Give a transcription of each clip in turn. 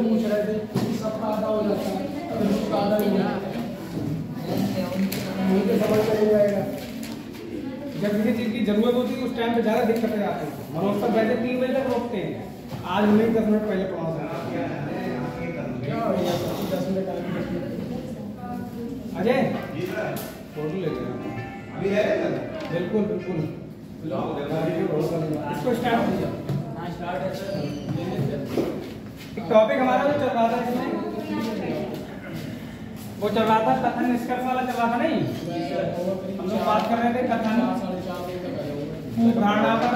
पूछ रहे थे कि सबका आधा हो जाता है, अगर उसका आधा नहीं होता मुझे समझ में नहीं आएगा। जब किसी चीज़ की जरूरत होती है उस टाइम पे ज़्यादा दिक्कतें आती हैं। मनोज तक वैसे 3 बजे तक रोकते हैं, आज हमें 10 मिनट पहले पहुँच क्या हो गया 10 मिनट अजय फोटो ले बिल्कुल बिल्कुल इसको स्टार्ट कीजिए। एक टॉपिक हमारा जो चल रहा था इसमें वो चल रहा था कथन निष्कर्ष वाला चल रहा था नहीं। हम लोग बात कर रहे थे कथन धारणा पर,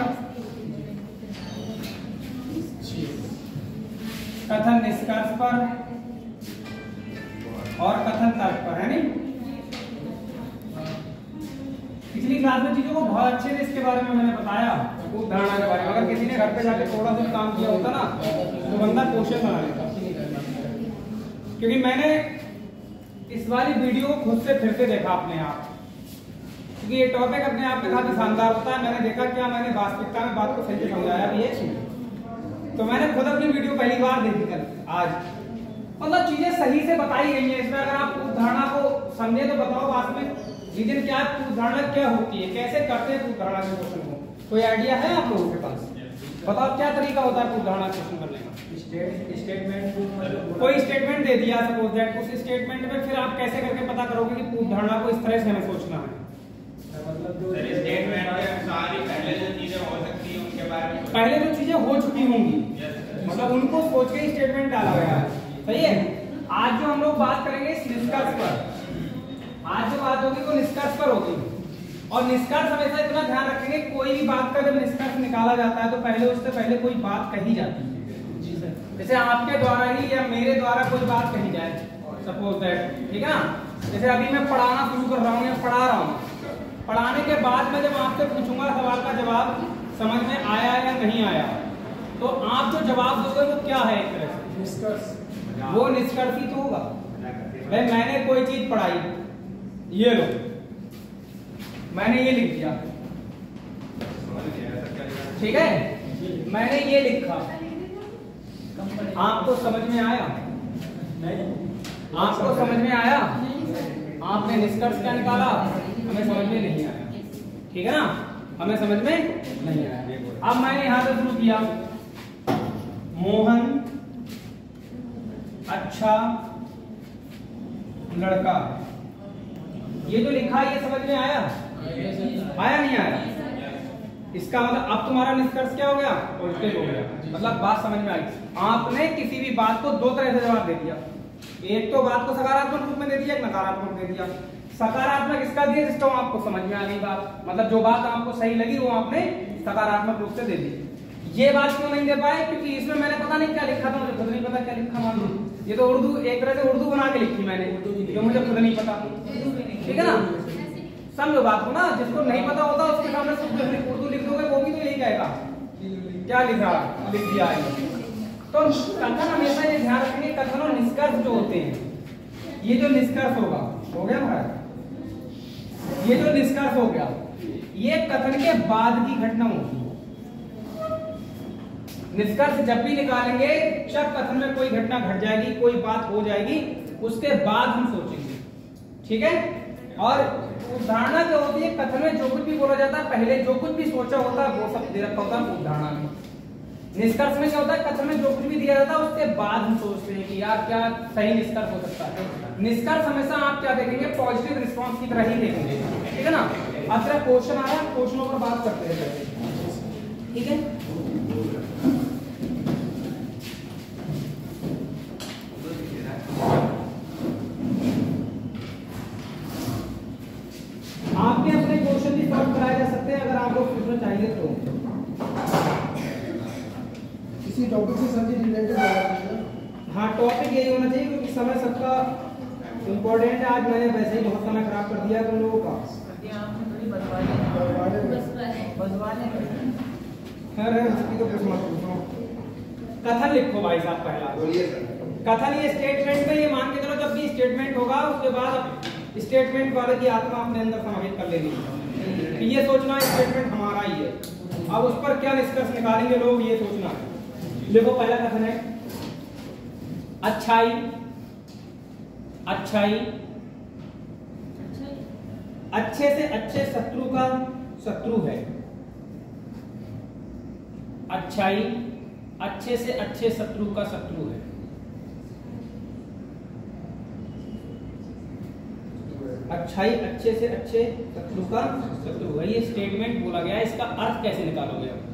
कथन निष्कर्ष पर और कथन तर्क पर, है नहीं। पिछली क्लास में चीजों को बहुत अच्छे से इसके बारे में मैंने बताया, धारणा के बारे में। अगर किसी ने घर पे जाके थोड़ा सा काम किया होता ना तो बंदा क्वेश्चन बना लेता, क्योंकि मैंने इस वाली वीडियो को खुद से फिर से देखा अपने आप, क्योंकि ये टॉपिक अपने आप में काफी शानदार होता है। मैंने देखा क्या मैंने वास्तविकता में बात को सही से समझाया भी है, तो मैंने खुद अपनी वीडियो पहली बार देखी कल आज। मतलब चीजें सही से बताई गई हैं इसमें। अगर आप धारणा को समझे तो बताओ वास्तव में रीजन क्या है, धारणा क्या होती है, कैसे करते हैं धारणा के क्वेश्चन को। कोई आइडिया है आप लोगों के पास? बताओ क्या तरीका होता है धारणा क्वेश्चन करने का। कोई स्टेटमेंट दे दिया सपोज दैट, उस स्टेटमेंट में फिर आप कैसे करके पता करोगे कि धारणा को इस तरह से हमें सोचना है। मतलब जो स्टेटमेंट के अनुसार ही पहले जो चीजें हो सकती है उनके बारे में, पहले जो चीजें हो चुकी होंगी मतलब उनको सोच के स्टेटमेंट डाला गया है, सही है। आज जो हम लोग बात करेंगे इस निष्कर्ष पर, आज जो बात होगी वो निष्कर्ष पर होगी। और निष्कर्ष हमेशा इतना ध्यान रखेंगे, कोई भी बात का जब निष्कर्ष निकाला जाता है तो पहले उससे पहले कोई बात कही जाती है। जैसे आपके द्वारा ही या मेरे द्वारा कोई बात कही जाए सपोज दैट, ठीक है ना। जैसे अभी मैं पढ़ाना शुरू कर रहा हूँ या पढ़ा रहा हूँ, पढ़ाने के बाद मैं जब आपसे पूछूंगा सवाल का जवाब समझ में आया या नहीं आया, तो आप जो जवाब दोगे वो क्या है, एक तरह से निष्कर्ष। वो निष्कर्ष ही तो होगा। भाई मैंने कोई चीज पढ़ाई, ये लो मैंने ये लिख दिया, ठीक है, मैंने ये लिखा, आपको समझ में आया? नहीं। आपको समझ में आया? आपने निष्कर्ष क्या निकाला? हमें समझ में नहीं आया, ठीक है ना, हमें समझ में नहीं आया। अब मैंने यहां से शुरू किया, मोहन अच्छा लड़का, ये जो लिखा है ये समझ में आया? आया नहीं आया? इसका मतलब अब तुम्हारा निष्कर्ष क्या हो गया? पॉजिटिव हो गया, मतलब बात समझ में आई। आपने किसी भी बात को दो तरह से जवाब दे दिया, एक तो बात को सकारात्मक रूप में दे दिया, एक नकारात्मक दे दिया। सकारात्मक इसका दिया जिसका आपको समझ में आ गई बात, मतलब जो बात आपको सही लगी वो आपने सकारात्मक रूप से दे दी। ये बात क्यों नहीं दे पाए? क्योंकि इसमें मैंने पता नहीं क्या लिखा था, मुझे खुद नहीं पता क्या लिखा। मान लो ये तो उर्दू, एक तरह से उर्दू बना के लिखी मैंने, जो मुझे खुद नहीं पता, ठीक है ना। समझो बात को ना, जिसको नहीं पता होता उसके सामने उर्दू लिख दोगे वो भी तो यही कहेगा क्या लिखा, लिख दिया है। तो कथन हमेशा ये ध्यान रखेंगे, कथन और निष्कर्ष जो होते हैं, ये जो निष्कर्ष होगा, हो गया महाराज, ये जो निष्कर्ष हो गया ये कथन के बाद की घटना होगी। निष्कर्ष जब भी निकालेंगे जब कथन में कोई घटना घट जाएगी, कोई बात हो जाएगी, उसके बाद हम सोचेंगे, ठीक है। और धारणा क्या होती है, कथन में जो कुछ भी बोला जाता है पहले जो कुछ भी सोचा होता है वो सब दे रखा होता है धारणा में। निष्कर्ष में क्या होता है, कथन में जो कुछ भी दिया जाता है उसके बाद हम सोचते हैं कि यार क्या सही निष्कर्ष हो सकता है। निष्कर्ष हमेशा आप क्या देखेंगे, पॉजिटिव रिस्पॉन्स की तरह ही देखेंगे, ठीक है ना। अब तेरा क्वेश्चन आ रहा है, क्वेश्चनों पर बात करते हैं, ठीक है। आपके अपने क्वेश्चन भी सॉल्व कराए जा सकते हैं अगर आपको पूछना चाहिए तो, किसी टॉपिक से सब्जी रिलेटेड। हाँ टॉपिक यही होना चाहिए, क्योंकि समय सबका इम्पोर्टेंट है। आज मैंने वैसे ही बहुत समय खराब कर दिया तुम लोगों का। कथन लिखो भाई साहब पहला कथन। ये स्टेटमेंट में ये मान के चलो जब भी स्टेटमेंट होगा उसके बाद स्टेटमेंट वाले की आत्मा अपने अंदर समाहित कर लेगी, ये सोचना स्टेटमेंट हमारा ही है। अब उस पर क्या निष्कर्ष निकालेंगे लोग ये सोचना है। देखो पहला कथन है, अच्छाई, अच्छाई, अच्छे से अच्छे शत्रु का शत्रु है। अच्छाई अच्छे से अच्छे शत्रु का शत्रु है। अच्छाई अच्छे से अच्छे शत्रु का शत्रु है। ये स्टेटमेंट बोला गया है, इसका अर्थ कैसे निकालोगे आप?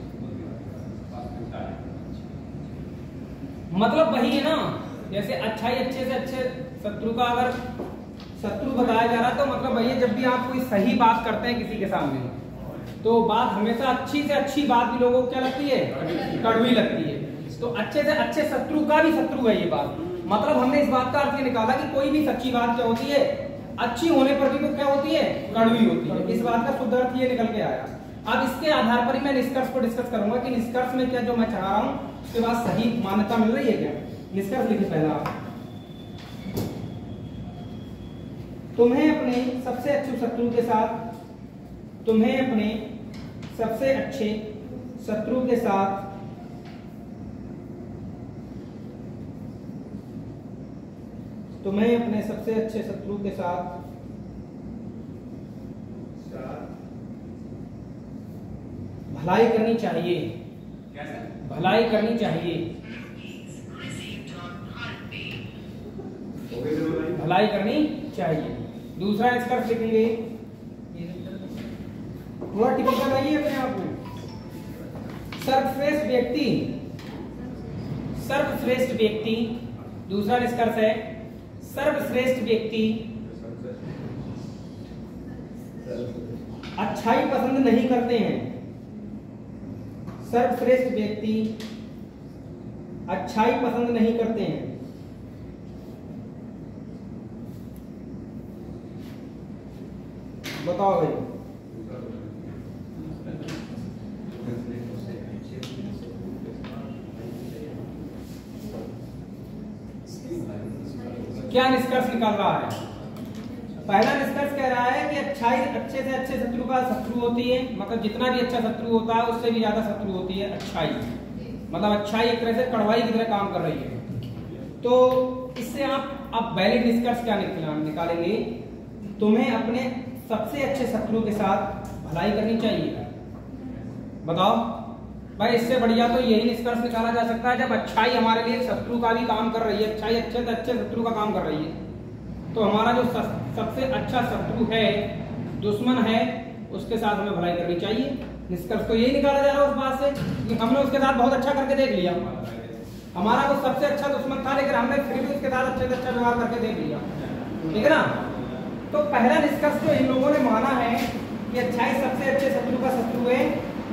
मतलब वही है ना, जैसे अच्छाई अच्छे से अच्छे शत्रु का अगर शत्रु बताया जा रहा है तो मतलब वही है, जब भी आप कोई सही बात करते हैं किसी के सामने तो बात हमेशा अच्छी से अच्छी बात भी लोगों को क्या लगती है? कड़वी लगती है। तो अच्छे से अच्छे शत्रु का भी शत्रु है ये बात। मतलब हमने इस बात का अर्थ ये निकाला कि कोई भी सच्ची बात क्या होती है, अच्छी होने पर भी तो क्या होती है? कड़वी होती है। इस बात का शुद्ध अर्थ ये निकल के आया। अब इसके आधार पर ही मैं निष्कर्ष को डिस्कस करूंगा कि निष्कर्ष में क्या जो मैं चाह रहा हूं उसके बाद सही मान्यता मिल रही है क्या। निष्कर्ष लिखिए पहला, तुम्हें अपने सबसे अच्छे शत्रु के साथ, तुम्हें अपने सबसे अच्छे शत्रु के साथ तुम्हें अपने सबसे अच्छे शत्रु के साथ भलाई करनी चाहिए। भलाई करनी चाहिए, भलाई करनी चाहिए। दूसरा निष्कर्ष लिखेंगे, थोड़ा टिपिकल आइए अपने आप को। सर्वश्रेष्ठ व्यक्ति, सर्वश्रेष्ठ व्यक्ति, दूसरा निष्कर्ष है सर्वश्रेष्ठ व्यक्ति अच्छाई पसंद नहीं करते हैं। सर्वश्रेष्ठ व्यक्ति अच्छाई पसंद नहीं करते हैं। बताओ भाई, क्या निष्कर्ष निकल रहा है? पहला निष्कर्ष कह रहा है कि अच्छाई अच्छे से अच्छे शत्रु का शत्रु होती है। मतलब जितना भी अच्छा शत्रु होता है उससे भी ज्यादा शत्रु होती है अच्छाई। मतलब अच्छाई एक तरह से कड़वाई की तरह काम कर रही है। तो इससे आप अब वैलिड निष्कर्ष क्या निकालेंगे? तुम्हें अपने सबसे अच्छे शत्रु के साथ भलाई करनी चाहिए। बताओ भाई, इससे बढ़िया तो यही निष्कर्ष निकाला जा सकता है जब अच्छाई हमारे लिए शत्रु का भी काम कर रही है, अच्छाई अच्छे से अच्छे शत्रु का काम कर रही है, तो हमारा जो सबसे अच्छा शत्रु है, दुश्मन है, उसके साथ हमें भलाई करनी चाहिए। निष्कर्ष तो यही निकाला जा रहा है उस बात से कि हमने उसके साथ बहुत अच्छा करके देख लिया। हमारा वो सबसे अच्छा दुश्मन था लेकिन हमने फिर भी उसके साथ अच्छे से अच्छा व्यवहार करके देख लिया। ठीक है ना? तो पहला निष्कर्ष जो इन लोगों ने माना है कि अच्छाई सबसे अच्छे शत्रु का शत्रु है,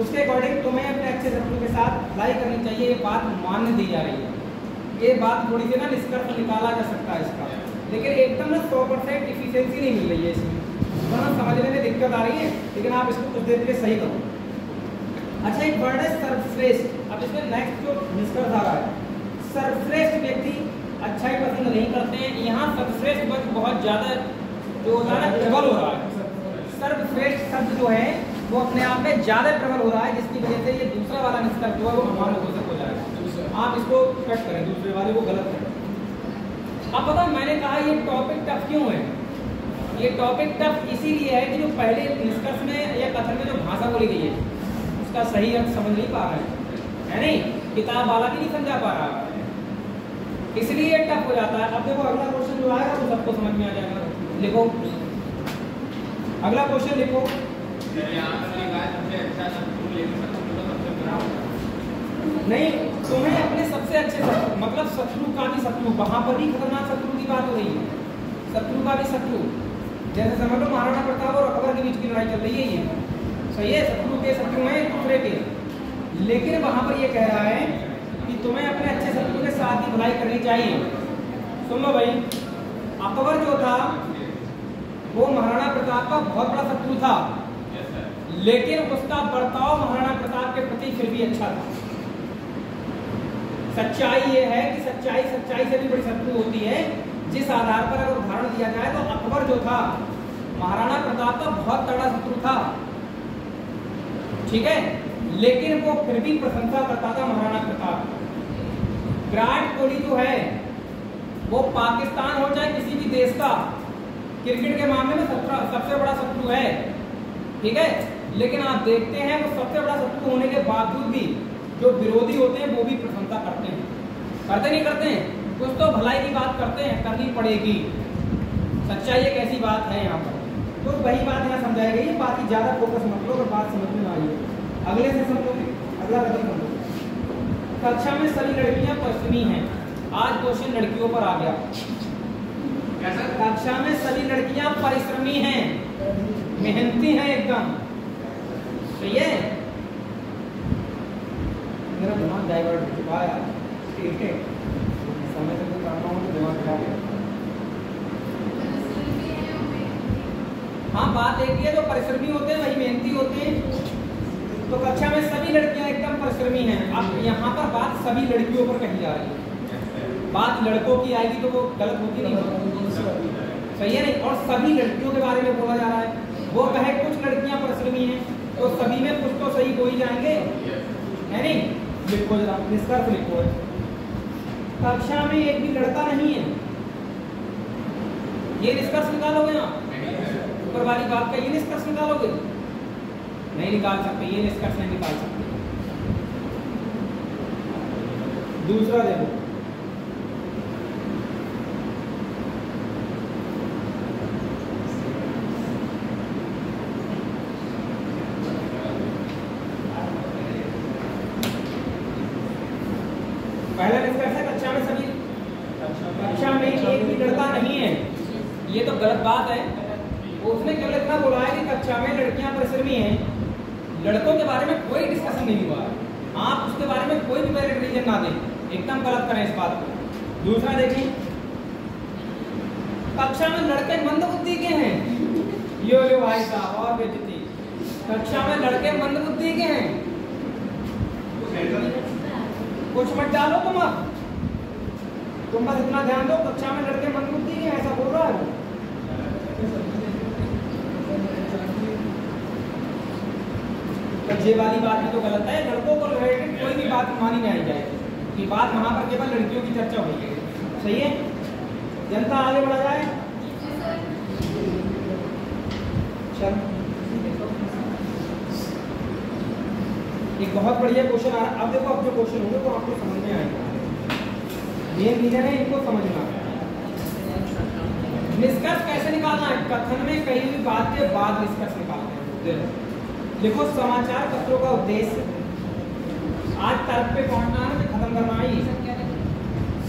उसके अकॉर्डिंग तुम्हें अपने अच्छे शत्रु के साथ भलाई करनी चाहिए, ये बात मान्य दी जा रही है। ये बात थोड़ी सी ना निष्कर्ष निकाला जा सकता है इसका, लेकिन एकदम ना 100% इफिशिएंसी नहीं मिल रही है इसमें, वरना समझने में दिक्कत आ रही है। लेकिन आप इसको कुछ देर के लिए सही करो। अच्छा, एक वर्ड है सर्वश्रेष्ठ। अब इसमें नेक्स्ट जो निष्कर्ष आ रहा है, सर्वश्रेष्ठ व्यक्ति अच्छाई पसंद नहीं करते हैं। यहाँ सर्वश्रेष्ठ वर्ग बहुत ज्यादा जो होता है प्रबल हो रहा है। सर्वश्रेष्ठ शब्द जो है वो अपने आप में ज्यादा प्रबल हो रहा है, जिसकी वजह से ये दूसरा वाला निष्कर्ष जो है वो अमान्य हो जाएगा। आप इसको कट करें, दूसरे वाले को गलत करें। अब पता मैंने कहा ये टॉपिक टफ क्यों है? ये टॉपिक टफ इसीलिए है कि जो पहले निष्कर्ष में या कथन में जो भाषा बोली गई है उसका सही अर्थ समझ नहीं पा रहा है नहीं, किताब वाला भी नहीं समझा पा रहा, इसलिए टफ हो जाता है। अब देखो अगला क्वेश्चन जो आएगा वो सबको समझ में आ जाएगा। लिखो अगला क्वेश्चन, लिखो नहीं, तुम्हें अपने सबसे अच्छे शत्रु, मतलब शत्रु का भी शत्रु, वहां पर भी खतरनाक शत्रु की बात हो रही है। शत्रु का भी शत्रु, जैसे समझ लो महाराणा प्रताप और अकबर के बीच की लड़ाई चल रही है, सही है, शत्रु के शत्रु हैं एक दूसरे के, लेकिन वहां पर ये कह रहा है कि तुम्हें अपने अच्छे शत्रु के साथ ही भलाई करनी चाहिए। सुन लो भाई, अकबर जो था वो महाराणा प्रताप का बहुत बड़ा शत्रु था, लेकिन उसका बर्ताव महाराणा प्रताप के प्रति फिर भी अच्छा था। सच्चाई ये है कि सच्चाई से भी बड़ी शत्रु होती है। जिस आधार पर अगर उदाहरण दिया जाए तो अकबर जो था महाराणा प्रताप का बहुत तगड़ा शत्रु था, ठीक है, लेकिन वो फिर भी प्रशंसा करता था महाराणा प्रताप। विराट कोहली जो है वो पाकिस्तान हो चाहे किसी भी देश का, क्रिकेट के मामले में सबसे बड़ा शत्रु है, ठीक है। लेकिन आप देखते हैं वो सबसे बड़ा शत्रु होने के बावजूद भी जो विरोधी होते हैं वो भी प्रशंसा करते हैं, करते नहीं करते हैं, कुछ तो भलाई की बात करते हैं, करनी पड़ेगी। सच्चाई एक ऐसी बात है यहाँ पर, तो वही बात यहाँ समझाई गई है। बाकी ज्यादा फोकस मत लो, अगर बात समझ में आई है अगले से समझोगे, अगला कदम समझोगे। कक्षा में सभी लड़कियां परिश्रमी हैं। आज क्वेश्चन लड़कियों पर आ गया। कक्षा में सभी लड़कियां परिश्रमी हैं, मेहनती हैं एकदम, सही है। मेरा दिमाग डाइवर्ट हो चुका है, ठीक है, समय से तो करना हो तो दिमाग खराब है। हाँ, बात एक ही है, जो परिश्रमी होते हैं वही मेहनती होते हैं। तो कक्षा में सभी लड़कियां एकदम परिश्रमी हैं। अब यहाँ पर बात सभी लड़कियों पर कही जा रही है, बात लड़कों की आएगी तो वो गलत होती नहीं, सही है नहीं। और सभी लड़कियों के बारे में बोला जा रहा है, वो कहे कुछ लड़कियां परिश्रमी हैं तो सभी में कुछ तो सही हो ही जाएंगे, है नहीं। लिखो जरा, निष्कर्ष लिखो। कक्षा में एक भी लड़का नहीं है, ये निष्कर्ष निकालोगे आप? ऊपर वाली बात का ये निष्कर्ष निकालोगे? नहीं निकाल सकते, ये निष्कर्ष नहीं निकाल सकते। दूसरा देखो, पहला निष्कर्ष है कक्षा में सभी, कक्षा में एक भी लड़का नहीं है, ये तो गलत बात है। उसने केवल इतना बोला है कि कक्षा में लड़कियां परिश्रमी हैं, लड़कों के बारे में कोई डिस्कशन नहीं हुआ है। आप उसके बारे में कोई भी वैलिड रीजन ना दें, एकदम गलत करें इस बात को। दूसरा देखिए, कक्षा में लड़के मंदबुद्धि के हैं। यो भाई साहब, और बेइज्जती। कक्षा में लड़के मंदबुद्धि के हैं, कुछ मत डालो तुम बस इतना ध्यान दो, कक्षा में लड़के मंदबुद्धि के हैं, ऐसा बोल रहा है। ये वाली बात भी तो गलत है, लड़कों को रिलेटेड कोई भी बात मानी नहीं जाएगी, कि बात वहां पर केवल लड़कियों की चर्चा हुई है, सही है। जनता आगे बढ़ा जाए। चल, एक बहुत बढ़िया क्वेश्चन आ रहा है। अब देखो, अब जो क्वेश्चन होंगे वो आपको समझ में आएगा। ये रीजन है, इनको समझना। निष्कर्ष कैसे निकालना है? कथन में कही हुई बात के बाद निष्कर्ष निकालना है। देखो, समाचार पत्रों का उद्देश्य, आज तर्क पे पहुंचना है, खत्म करना है।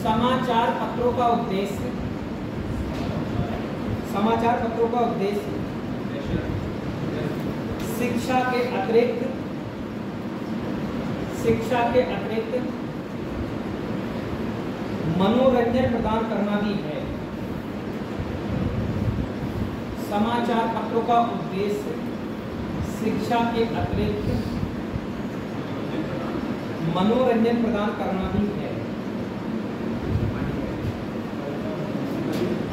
समाचार पत्रों का उद्देश्य, समाचार पत्रों का उद्देश्य शिक्षा के अतिरिक्त मनोरंजन प्रदान करना भी है। समाचार पत्रों का उद्देश्य शिक्षा के अतिरिक्त मनोरंजन प्रदान करना भी है।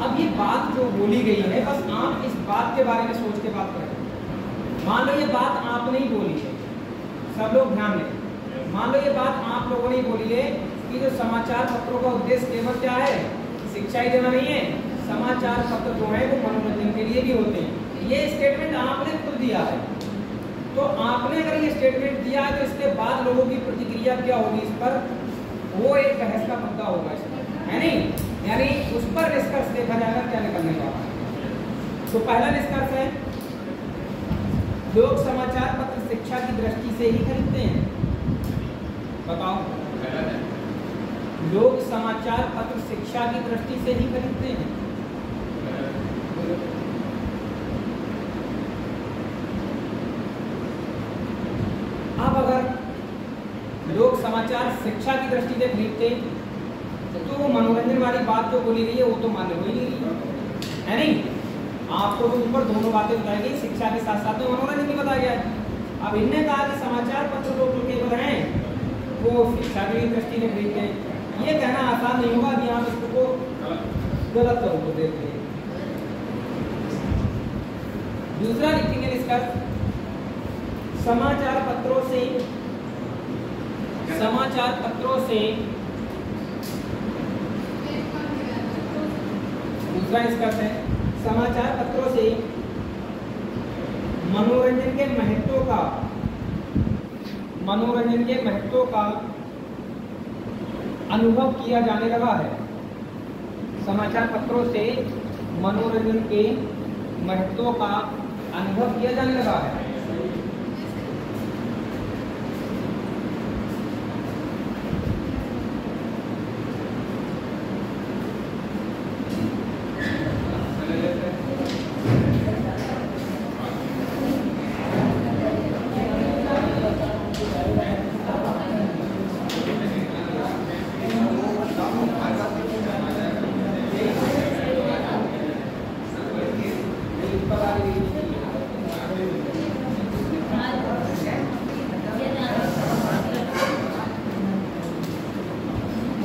अब ये बात जो बोली गई है, बस आप इस बात के बारे में सोच के बात करें। मान लो ये बात आपने ही बोली है, सब लोग ध्यान दें। मान लो ये बात आप लोगों ने ही बोली है कि जो समाचार पत्रों का उद्देश्य केवल क्या है, शिक्षा ही देना नहीं है। समाचार पत्र जो है वो मनोरंजन के लिए भी होते हैं। ये स्टेटमेंट आपने खुद दिया है, तो आपने अगर ये स्टेटमेंट दिया है तो इसके बाद लोगों की प्रतिक्रिया क्या होगी इस पर, वो एक बहस का मुद्दा होगा इसमें, है नहीं। यानी उस पर निष्कर्ष देखा जाएगा क्या निकलने वाला है। तो पहला निष्कर्ष है, लोग समाचार पत्र शिक्षा की दृष्टि से ही खरीदते हैं। बताओ, लोग समाचार पत्र शिक्षा की दृष्टि से ही खरीदते हैं। अब अगर लोग समाचार शिक्षा की दृष्टि से खरीदते तो वो मनोरंजन वाली बात जो बोली गई है वो तो मान्य हो ही नहीं रही है, नहीं। आपको तो ऊपर दोनों बातें बताई गई, शिक्षा के साथ साथ में मनोरंजन भी बताया गया है। अब इनने कहा कि समाचार पत्र लोग जो केवल हैं वो शिक्षा की दृष्टि से खरीदते हैं। ये कहना आसान नहीं होगा, अभी आप इसको गलत करोगे देखते हैं। दूसरा लिखेंगे निष्कर्ष, समाचार पत्रों से दूसरा निष्कर्ष है, समाचार पत्रों से मनोरंजन के महत्व का अनुभव किया जाने लगा है। समाचार पत्रों से मनोरंजन के महत्व का अनुभव किया जाने लगा है।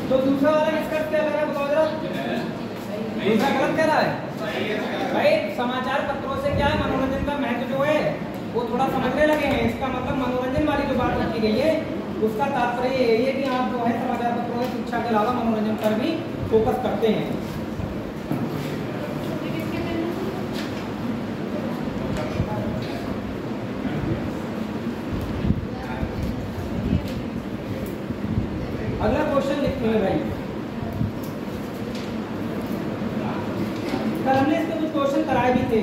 तो दूसरा वाला निष्कर्ष क्या लग रहा है, बताओ जरा। दूसरा गलत कह रहा है भाई। समाचार पत्रों से क्या है, मनोरंजन का महत्व जो है वो थोड़ा समझने लगे हैं। इसका मतलब मनोरंजन वाली जो बात रखी गई है उसका तात्पर्य यही है कि आप जो है समाचार पत्रों में शिक्षा के अलावा मनोरंजन पर भी फोकस करते हैं। अगला क्वेश्चन लिखते हैं भाई। कल हमने इसके कुछ क्वेश्चन कराए भी थे,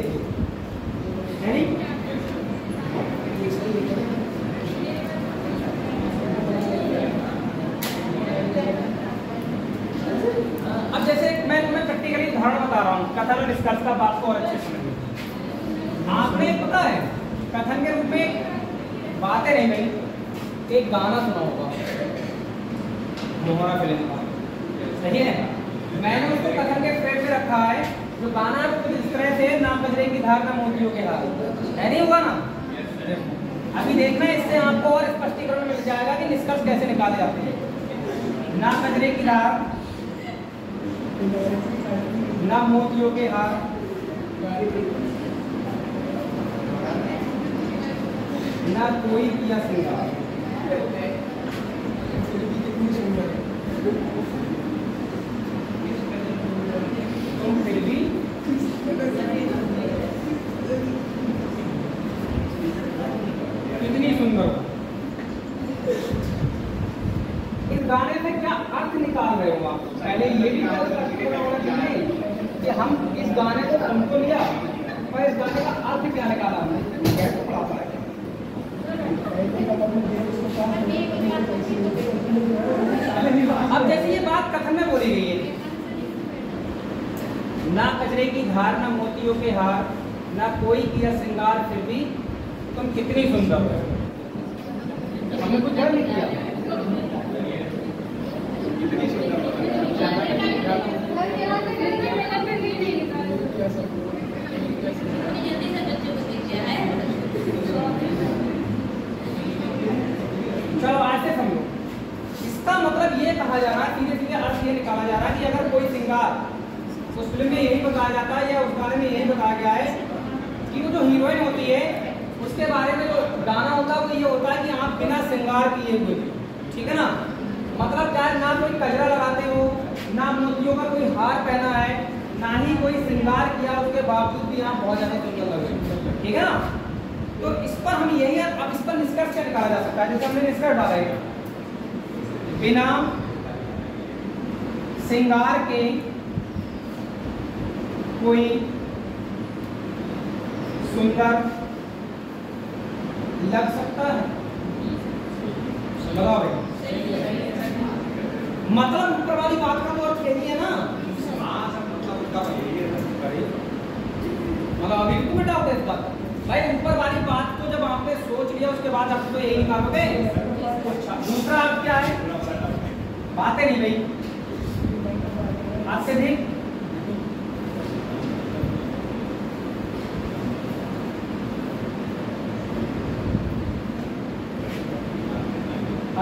है नहीं? अब जैसे मैं तुम्हें प्रैक्टिकली उदाहरण बता रहा हूँ कथन और निष्कर्ष का, बात को और अच्छे से समझिए। आपने पता है कथन के रूप में बातें नहीं भाई, एक गाना सुना होगा मोहरा फिल्म का, सही है? मैंने उसको कथन के फ्रेम में रखा है। जो गाना कुछ इस तरह से, ना बजरे की धार ना मोतियों के हार, है नहीं हुआ ना? अभी देखना है, इससे आपको और स्पष्टीकरण मिल जाएगा कि निष्कर्ष कैसे निकाले जाते हैं। ना बजरे की धार ना मोतियों के हार, ना कोई किया श्रृंगार, तुम फिर भी कितनी सुंदर हो। इस गाने से क्या अर्थ निकाल रहे हो आप? पहले ये भी कि हम इस गाने को सुन तो लिया, पर इस गाने का अर्थ क्या निकाला हमने? अब जैसे ये बात कथन में बोली गई है, ना कचरे की धार ना मोतियों के हार, ना कोई किया श्रृंगार फिर भी तुम कितनी सुंदर हो। हमने कुछ डर नहीं किया, कितनी सुंदर चलो आज से समझो। इसका मतलब ये कहा जा रहा है, सीधे सीधे अर्थ ये निकाला जा रहा है कि अगर कोई श्रृंगार, उस फिल्म में यही बताया जाता है या उस गाने में यही बताया गया है कि वो जो हीरोइन होती है उसके बारे में जो गाना होता है वो ये होता है कि आप बिना श्रृंगार किए हुए, ठीक है ना? मतलब क्या है, ना कोई कजरा लगाते हो, ना मोतियों का कोई हार पहना है, ना ही कोई श्रृंगार किया, उसके बावजूद भी आप बहुत ज्यादा सुंदर लग रहे हो, ठीक है ना? तो इस पर हम यही, अब इस पर निष्कर्ष क्या निकाला जा सकता है? जैसे हमने निष्कर्ष डाला है, बिना श्रृंगार के कोई सुंदर लग सकता है। लगाओ भाई, मतलब ऊपर वाली बात का तो अर्थ यही है ना? मतलब अभी भी तुम्हें डाउट है इस बात भाई? ऊपर वाली बात को जब आपने सोच लिया उसके बाद आप तो यही निकालोगे। दूसरा आप क्या है, बातें नहीं भाई, अत्यधिक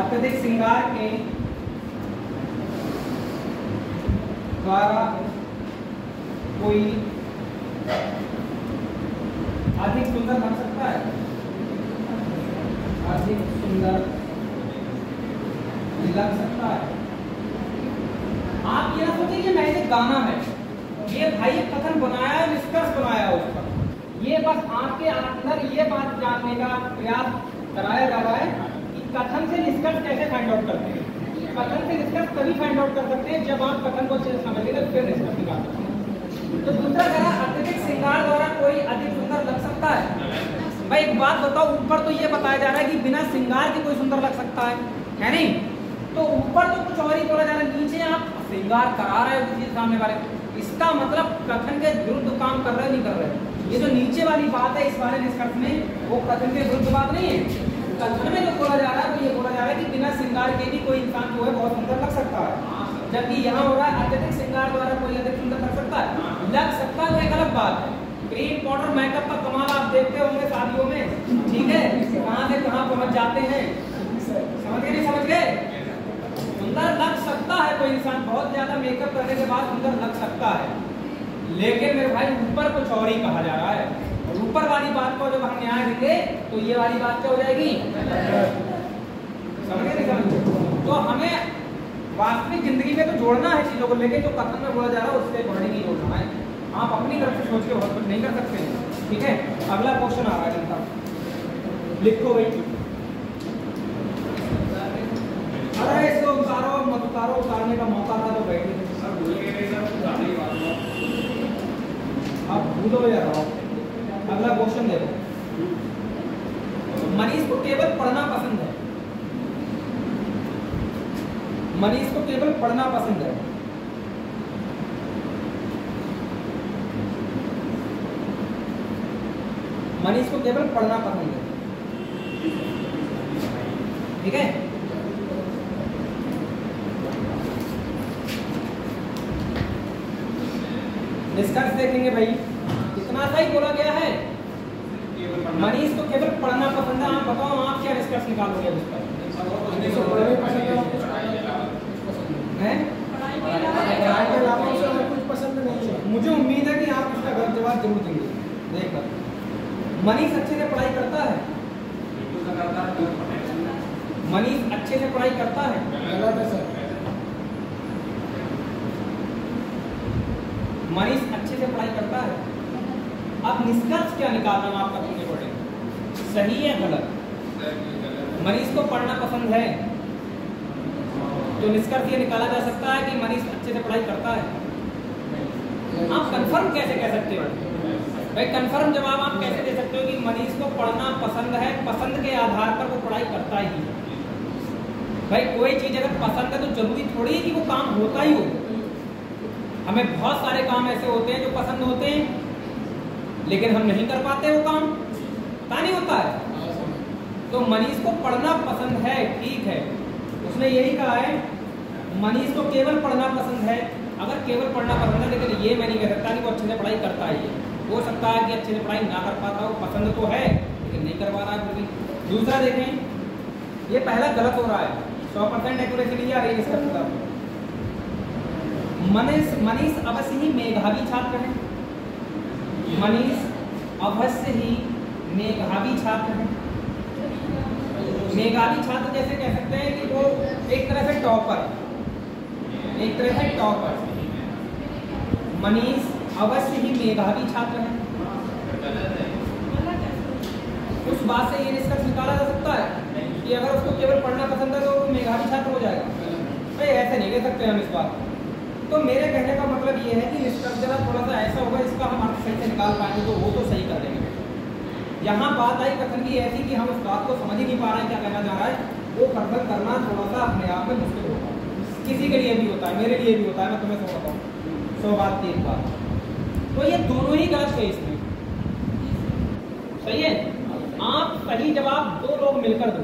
अत्यधिक श्रृंगार के द्वारा कोई अधिक सुंदर बन सकता है, अधिक सुंदर लग सकता है। आप ये ना सोचिए कि मैं एक गाना है, ये भाई कथन बनाया, निष्कर्ष बनाया उसका। ये बस आपके अंदर ये बात जानने का प्रयास कराया जा रहा है कि कथन से निष्कर्ष कैसे फाइंड आउट करते हैं। कथन से निष्कर्ष तभी फाइंड आउट कर सकते हैं जब आप कथन को अच्छे से समझेंगे, फिर निष्कर्ष निकाल सकते हैं। तो दूसरा कहा, अत्यधिक श्रृंगार द्वारा कोई अधिक सुंदर लग सकता है। भाई एक बात बताओ, ऊपर तो ये बताया जा रहा है कि बिना श्रृंगार के कोई सुंदर लग सकता है नहीं? तो ऊपर तो कुछ और ही बोला जा रहा है, नीचे आप श्रृंगार करा रहे हो किसी सामने वाले। इसका मतलब कथन के विरुद्ध काम कर रहे नहीं कर रहे। ये जो नीचे वाली बात है इस वाले निष्कर्ष में, वो कथन के विरुद्ध बात नहीं है। कथन में जो बोला जा रहा है वो ये बोला जा रहा है कि बिना श्रृंगार के भी कोई इंसान जो है बहुत सुंदर लग सकता है। जबकि यहाँ हो रहा है अत्यधिक श्रृंगार द्वारा कोई अधिक सुंदर लग सकता है। लग सकता है एक अलग बात है। क्रीम पाउडर मेकअप का कमाल आप देखते होंगे शादियों में, ठीक है, कहाँ से कहाँ पहुँच जाते हैं, समझ गए नहीं समझ गए? सुंदर लग सकता है कोई इंसान, बहुत ज्यादा मेकअप करने के बाद सुंदर लग सकता है, लेकिन मेरे भाई ऊपर कुछ और ही कहा जा रहा है। और ऊपर वाली बात को जब हम न्याय देंगे तो ये वाली बात क्या हो जाएगी, समझ गए नहीं समझ? तो हमें वास्तविक जिंदगी में तो जोड़ना है चीजों को, लेकिन जो कथन में बोला जा रहा है उससे अकॉर्डिंग ही जोड़ना है। आप अपनी तरफ से सोच के बहुत कुछ नहीं कर सकते, ठीक है। अगला क्वेश्चन आ रहा है जनता, लिखो भाई। अरे इसको उतारो मत उतारो, उतारने का मौका था तो बैठे आप भूलो या रहो। अगला क्वेश्चन देखो, मनीष को केवल पढ़ना पसंद है। मनीष को केवल पढ़ना पसंद है। मनीष को केवल पढ़ना पसंद है, ठीक है। निष्कर्ष देखेंगे भाई, इतना सा ही बोला गया है, मनीष को केवल पढ़ना पसंद है। आप बताओ आप क्या निष्कर्ष निकालोगे इस पर? कुछ पसंद नहीं है। मुझे उम्मीद है कि आप इसका गलत जवाब जरूर देंगे। देखकर मनीष अच्छे से पढ़ाई करता है। मनीष अच्छे से पढ़ाई करता है, गलत है सर। मनीष अच्छे से पढ़ाई करता है। अब निष्कर्ष क्या निकालना है आपका अपने अकॉर्डिंग, सही है गलत? मनीष को पढ़ना पसंद है तो निष्कर्ष ये निकाला जा सकता है कि मनीष अच्छे से पढ़ाई करता है। आप कंफर्म कैसे कह सकते हो भाई? कंफर्म जवाब आप कैसे दे सकते हो कि मनीष को पढ़ना पसंद है, पसंद के आधार पर वो पढ़ाई करता ही है? भाई कोई चीज अगर पसंद है तो जरूरी थोड़ी है कि वो काम होता ही हो। हमें बहुत सारे काम ऐसे होते हैं जो पसंद होते हैं लेकिन हम नहीं कर पाते वो काम, क्या नहीं होता है? तो मनीष को पढ़ना पसंद है, ठीक है, उसने यही कहा है मनीष को केवल पढ़ना पसंद है। अगर केवल पढ़ना पसंद है, लेकिन ये मैं नहीं कह सकता कि वो अच्छे से पढ़ाई करता ही है। हो सकता है कि अच्छे से पढ़ाई ना कर पाता हो, पसंद तो है लेकिन नहीं कर पा रहा है। दूसरा देखें, ये पहला गलत हो रहा है, 100% एक्यूरेसी नहीं आ रही है इसका मतलब। मनीष अवश्य ही मेधावी छात्र है। मनीष अवश्य ही मेधावी छात्र है। मेधावी छात्र जैसे कह सकते हैं कि वो एक तरह से टॉपर, एक तरह से टॉपर। मनीष अवश्य ही मेधावी छात्र है। उस बात से ये निष्कर्ष निकाला जा सकता है कि अगर उसको केवल पढ़ना पसंद है तो वो मेधावी छात्र हो जाएगा। भाई ऐसे नहीं कह सकते हम इस बात। तो मेरे कहने का मतलब ये है कि निष्कर्ष जरा थोड़ा सा ऐसा होगा इसका हम अर्थ सही से निकाल पाएंगे तो वो तो सही कर देंगे। यहाँ बात आई कथन की ऐसी कि हम उस बात को समझ ही नहीं पा रहे हैं क्या कहना जा रहा है, वो कथन करना थोड़ा सा अपने आप में मुश्किल होगा। किसी के लिए भी होता है, मेरे लिए भी होता है, मैं तुम्हें सौ बताऊँ 100 बात की एक बात। तो ये दोनों ही गलत है इसमें, सही है। आप सही जवाब दो लोग मिलकर दो।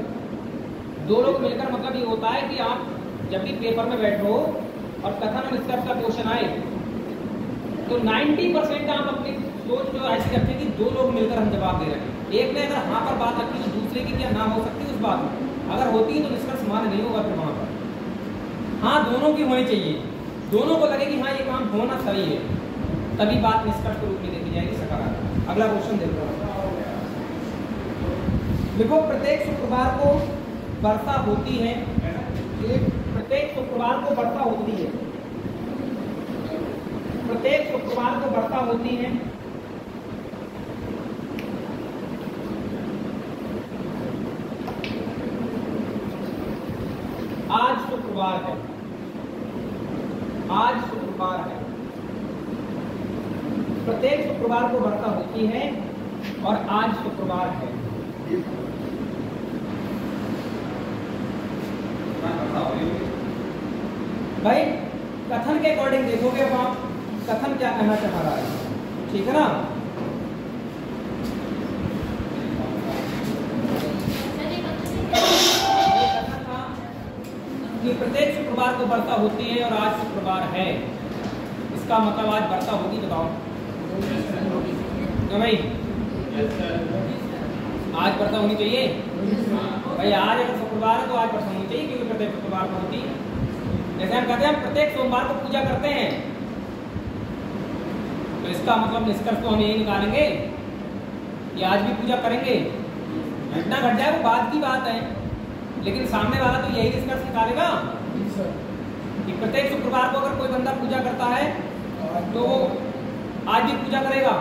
दो लोग मिलकर मतलब ये होता है कि आप जब भी पेपर में बैठो और कथन और निष्कर्ष का क्वेश्चन आए तो 90% आप अपनी सोच जो ऐसी रखें कि दो लोग मिलकर हम जवाब दे रहे हैं। एक ने अगर हाँ पर बात रखी तो दूसरे की क्या ना हो सकती उस बात में, अगर होती तो निष्कर्ष मान्य नहीं होगा फिर वहाँ पर। हाँ दोनों की होनी चाहिए, दोनों को लगे कि हाँ ये काम होना सही है, तभी बात निष्कर्ष के रूप में देखी जाएगी सकारात्मक। अगला क्वेश्चन देखो, देखो प्रत्येक शुक्रवार को वर्षा होती है। प्रत्येक शुक्रवार को वर्षा होती है। प्रत्येक शुक्रवार शुक्रवार को वर्षा होती है। आज शुक्रवार है, आज शुक्रवार है, प्रत्येक शुक्रवार को वर्षा होती है और आज शुक्रवार है। भाई कथन के अकॉर्डिंग देखोगे अब आप कथन क्या कहना चाह रहा है, ठीक है ना। कि प्रत्येक शुक्रवार को वर्षा होती है और आज शुक्रवार है, इसका मतलब आज वर्षा होगी। बताओ क्या भाई, आज वर्षा होनी चाहिए भाई। आज अगर शुक्रवार है तो आज वर्षा होनी चाहिए, क्योंकि प्रत्येक शुक्रवार को होती है। जैसे हम कहते हैं प्रत्येक सोमवार को पूजा करते हैं, तो इसका मतलब निष्कर्ष तो हम यही निकालेंगे कि आज भी पूजा करेंगे। घटना घट जाए वो बात की बात है, लेकिन सामने वाला तो यही निष्कर्ष निकालेगा कि प्रत्येक शुक्रवार को अगर कोई बंदा पूजा करता है तो वो आज भी पूजा करेगा।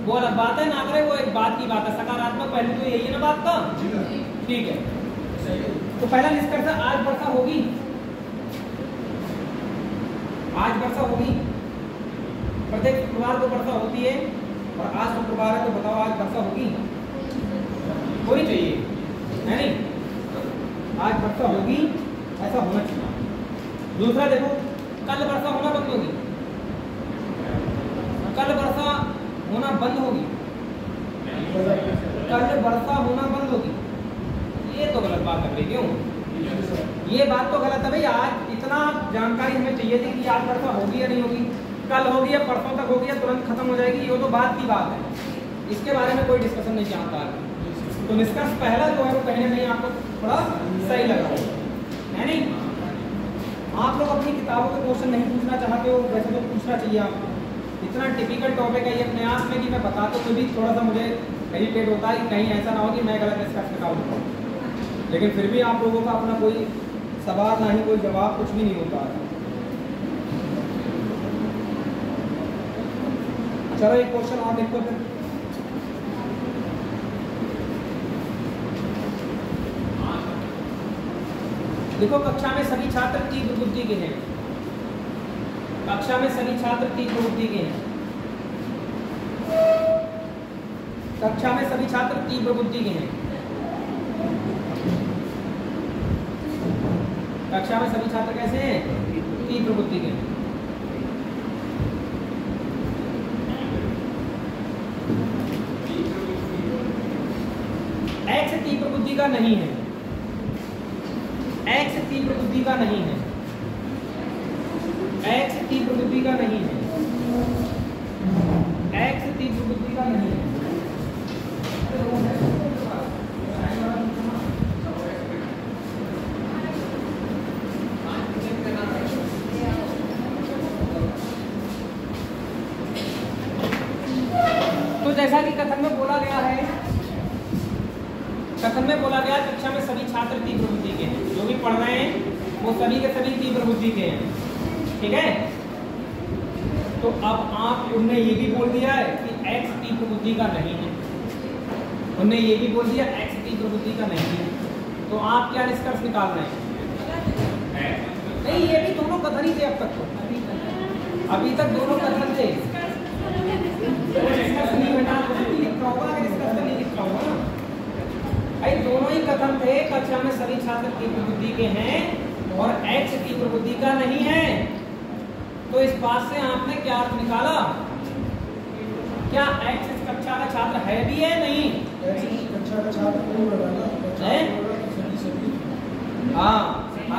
वो अलग बात है, ना करे वो एक बात की बात है। सकारात्मक पहलू तो यही है ना बात का, ठीक है। तो पहला निष्कर्ष आज वर्षा होगी, आज वर्षा होगी, प्रत्येक शुक्रवार को वर्षा होती है और आज शुक्रवार है, तो बताओ आज वर्षा होगी, होनी चाहिए है नहीं। आज वर्षा होगी, ऐसा होना चाहिए। दूसरा देखो, कल वर्षा होना बंद होगी, कल वर्षा होना बंद होगी, कल वर्षा होना बंद होगी, ये तो गलत बात है। क्यों ये बात तो गलत है भाई। आज इतना जानकारी हमें चाहिए थी कि आज वर्षा होगी या नहीं होगी, कल होगी या परसों तक होगी या तुरंत खत्म हो जाएगी, ये तो बात की बात है। इसके बारे में कोई डिस्कशन नहीं चाहता है। तो निष्कर्ष पहला जो है वो कहीं ना कहीं आपको थोड़ा सही लगा है नहीं। आप लोग अपनी किताबों के क्वेश्चन नहीं पूछना चाहते हो, वैसे तो पूछना चाहिए आपको। इतना टिपिकल टॉपिक है ये अपने आप में कि मैं बताता तो भी थोड़ा सा मुझे हेजिटेट होता है कि कहीं ऐसा ना हो कि मैं गलत निष्कर्ष निकाल दूँ। लेकिन फिर भी आप लोगों का अपना कोई सवाल ना ही कोई जवाब कुछ भी नहीं होता है। चलो एक क्वेश्चन और देखो फिर। देखो, कक्षा में सभी छात्र तीव्र बुद्धि के हैं, कक्षा में सभी छात्र तीव्र बुद्धि के हैं, कक्षा में सभी छात्र तीव्र बुद्धि के हैं, कक्षा में सभी छात्र कैसे हैं, तीव्र बुद्धि के हैं। एक्स तीव्र बुद्धि का नहीं है, एक्स तीव्र बुद्धि का नहीं है, एक्स तीव्र बुद्धि का नहीं है, एक्स तीव्र बुद्धि का नहीं है। तो जैसा कि कथन में बोला गया है, कथन में बोला गया कक्षा में सभी छात्र तीव्र बुद्धि के हैं, जो भी पढ़ रहे हैं वो सभी के सभी तीव्र बुद्धि के हैं, ठीक है। तो अब आप उनने ये भी बोल दिया है कि एक्स तीव्र बुद्धि का नहीं है, उनने ये भी बोल दिया एक्स तीव्र बुद्धि का नहीं है। तो आप क्या निष्कर्ष निकाल रहे हैं? नहीं, ये भी दोनों कथन ही थे अब तक, तो अभी तक दोनों कथन थे। निष्कर्ष नहीं बना लिखा होगा, अगर निष्कर्ष नहीं लिखा होगा ना भाई, दोनों ही कथन थे। कक्षा में सभी छात्र तीव्र बुद्धि के हैं और एक्स तीव्र बुद्धि का नहीं है। तो इस बात से आपने क्या अर्थ निकाला? क्या एक्स इस कक्षा का छात्र है भी है नहीं? कक्षा का छात्र है? हाँ,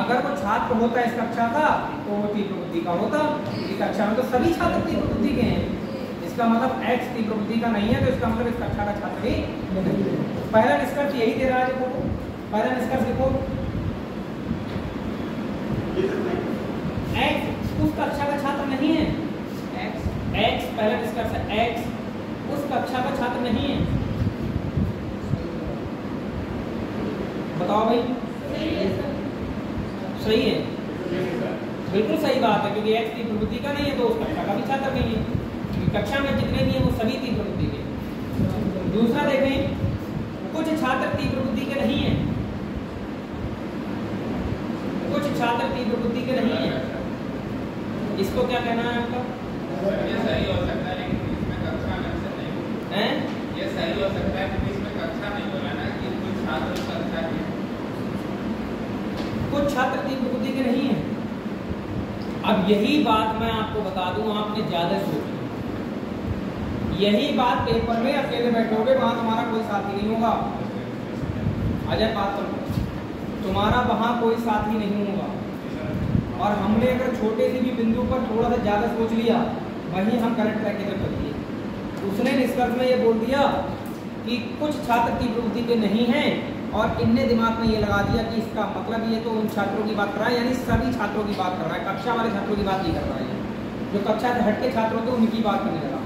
अगर वो छात्र होता इस कक्षा का तो वो तीव्र बुद्धि का होता। इस कक्षा में तो सभी छात्र तीव्र बुद्धि के हैं, इसका मतलब एक्स तीव्र बुद्धि का नहीं है, तो इसका मतलब इस कक्षा का छात्र ही नहीं है। पहला निष्कर्ष यही दे रहा है। देखो, पहला निष्कर्ष देखो, एक्स उस कक्षा का छात्र नहीं है। एक्स पहला निष्कर्ष है, एक्स उस कक्षा का छात्र नहीं है। बताओ भाई, सही है, बिल्कुल सही बात है, क्योंकि एक्स तीव्र बुद्धि का नहीं है तो उस कक्षा का भी छात्र नहीं है। कक्षा में जितने भी हैं वो सभी तीव्र बुद्धि के। दूसरा देखें, कुछ छात्र तीव्र बुद्धि के नहीं हैं, कुछ छात्र तीव्र बुद्धि के नहीं हैं। इसको क्या कहना है आपका? ये सही हो सकता है लेकिन इसमें कक्षा मेंशन नहीं है। ये सही हो सकता है लेकिन इसमें कक्षा नहीं बोला ना कि कुछ छात्र कक्षा के, कुछ छात्र तीव्र बुद्धि के नहीं हैं। अब यही बात मैं आपको बता दूं, आपने ज्यादा सोची, यही बात पेपर में अकेले बैठोगे वहां तुम्हारा कोई साथी नहीं होगा। अजय बात करो, तुम्हारा वहां कोई साथी नहीं होगा। और हमने अगर छोटे से भी बिंदु पर थोड़ा सा ज्यादा सोच लिया, वही हम करेक्ट ट्रैक की तरफ कर दिए। उसने निष्कर्ष में ये बोल दिया कि कुछ छात्र तीव्र बुद्धि के नहीं हैं, और इनने दिमाग में ये लगा दिया कि इसका मतलब ये तो उन छात्रों की बात कर रहा है, यानी सभी छात्रों की बात कर रहा है, कक्षा वाले छात्रों की बात नहीं कर रहा है। जो कक्षा से हटके छात्रों थे उनकी बात करने लगा।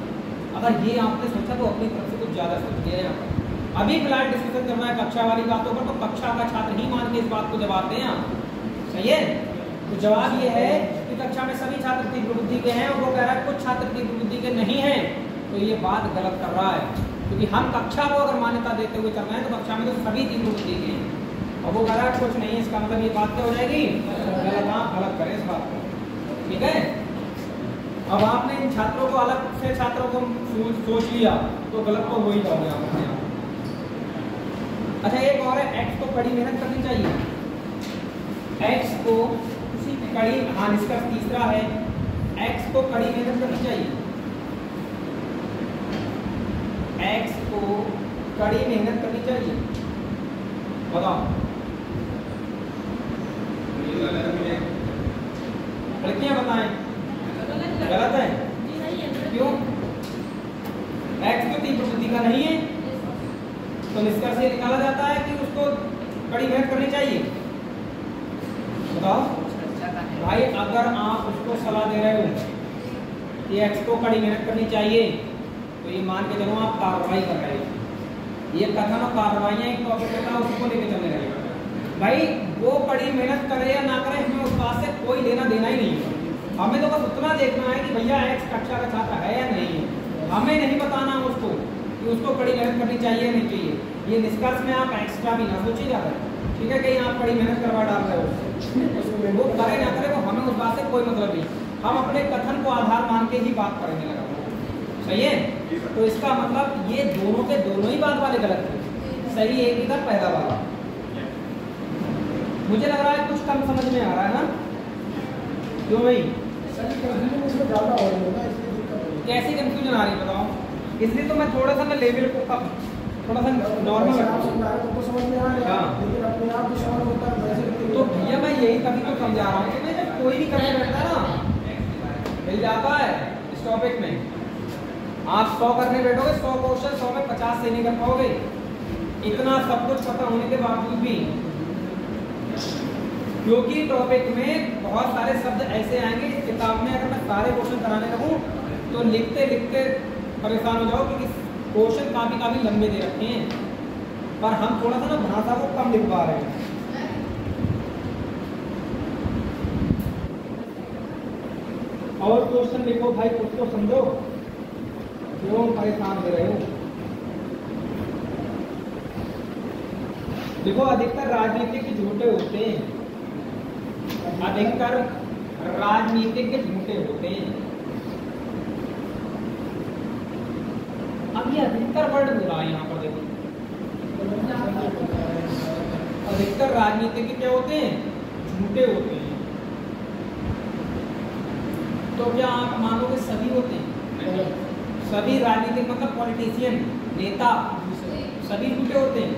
अगर ये आपने सोचा तो अपनी तरफ से कुछ ज्यादा सोच लिया यहाँ पर। अभी फिलहाल डिस्कशन करना है कक्षा वाली बातों पर, तो कक्षा का छात्र ही मान के इस बात को जवाब दें आप। सही है? तो जवाब ये है कि कक्षा में सभी छात्र तीव्र बुद्धि के हैं, और वो कह रहा है कुछ छात्र तीव्र बुद्धि के नहीं हैं। तो ये बात गलत कर रहा है, क्योंकि हम कक्षा को अगर मान्यता देते हुए चल रहे हैं तो कक्षा में तो सभी तीव्र बुद्धि के हैं, और वो कह रहा है कुछ नहीं है। इसका मतलब ये बात क्या हो जाएगी? गलत। आप गलत करें इस बात को, ठीक है? अब आपने इन छात्रों को अलग से छात्रों को सोच लिया तो गलत तो हो ही जाओगे आप अपने आप। अच्छा, एक और है, एक्स को कड़ी मेहनत करनी चाहिए। एक्स को कड़ी, हाँ, इसका तीसरा है, एक्स को कड़ी मेहनत करनी चाहिए। एक्स को कड़ी मेहनत करनी चाहिए, बताओ। लड़कियां बताएं, गलत है। क्यों? एक्स तो तीव्र बुद्धि का नहीं है, तो निष्कर्ष से निकाला जाता है कि उसको कड़ी मेहनत करनी चाहिए। बताओ भाई, अगर आप उसको सलाह दे रहे हो कि एक्स को कड़ी मेहनत करनी चाहिए, तो ये मान के चलो आप कार्रवाई कर रहे हो। ये कथन और कार्रवाइयाँ एक टॉपिक होता है, उसको लेके चलने रहेगा। भाई वो कड़ी मेहनत करे या ना करे, हमें उस बात से कोई लेना देना ही नहीं है। हमें तो बस उतना देखना है कि भैया एक्स कक्षा का छात्र है या नहीं है। हमें नहीं बताना उसको कि उसको कड़ी मेहनत करनी चाहिए या नहीं चाहिए। ये निष्कर्ष में आप एक्स्ट्रा भी ना सोचिए ज़्यादा, ठीक है? कहीं आप कड़ी मेहनत करवा डाल रहे हो, वो करे ना करे, वो हमें उस बात से कोई मतलब नहीं। हम अपने कथन को आधार मान के ही बात करेंगे लगा। सही है? तो इसका मतलब ये दोनों के दोनों ही बात वाले गलत थे। सही एक ही था, पहला वाला। मुझे लग रहा है कुछ कम समझ में आ रहा है ना? क्यों भाई? कैसी कंफ्यूजन आ रही है बताओ? इसलिए तो मैं थोड़ा सा मैं लेवल को कम, थोड़ा सा नॉर्मल तो भैया मैं यही तभी तो समझा रहा हूँ कि मैं जब कोई भी करने बैठता है ना, मिल जाता है इस टॉपिक में। आप 100 करने बैठोगे, 100 क्वेश्चन 100 में 50 से नहीं कर पाओगे। इतना सब कुछ पता होने के बावजूद भी, क्योंकि टॉपिक में बहुत सारे शब्द ऐसे आएंगे इस किताब में, अगर मैं सारे क्वेश्चन कराने लगूँ तो लिखते लिखते परेशान हो जाओ, क्योंकि क्वेश्चन काफी लंबे दे रखे हैं, पर हम थोड़ा सा ना भाषा को कम लिख पा रहे हैं। और क्वेश्चन लिखो भाई, कुछ तो समझो, क्यों परेशान हो रहे हो? देखो, अधिकतर राजनीतिक झूठे होते हैं, अधिकतर राजनीतिक झूठे होते हैं। अब ये अधिकतर वर्ड बोला है यहाँ पर, देखो अधिकतर राजनीतिक क्या होते हैं? झूठे होते हैं। तो क्या आप मानोगे सभी होते हैं? सभी राजनीतिक मतलब पॉलिटिशियन, नेता सभी झूठे होते हैं?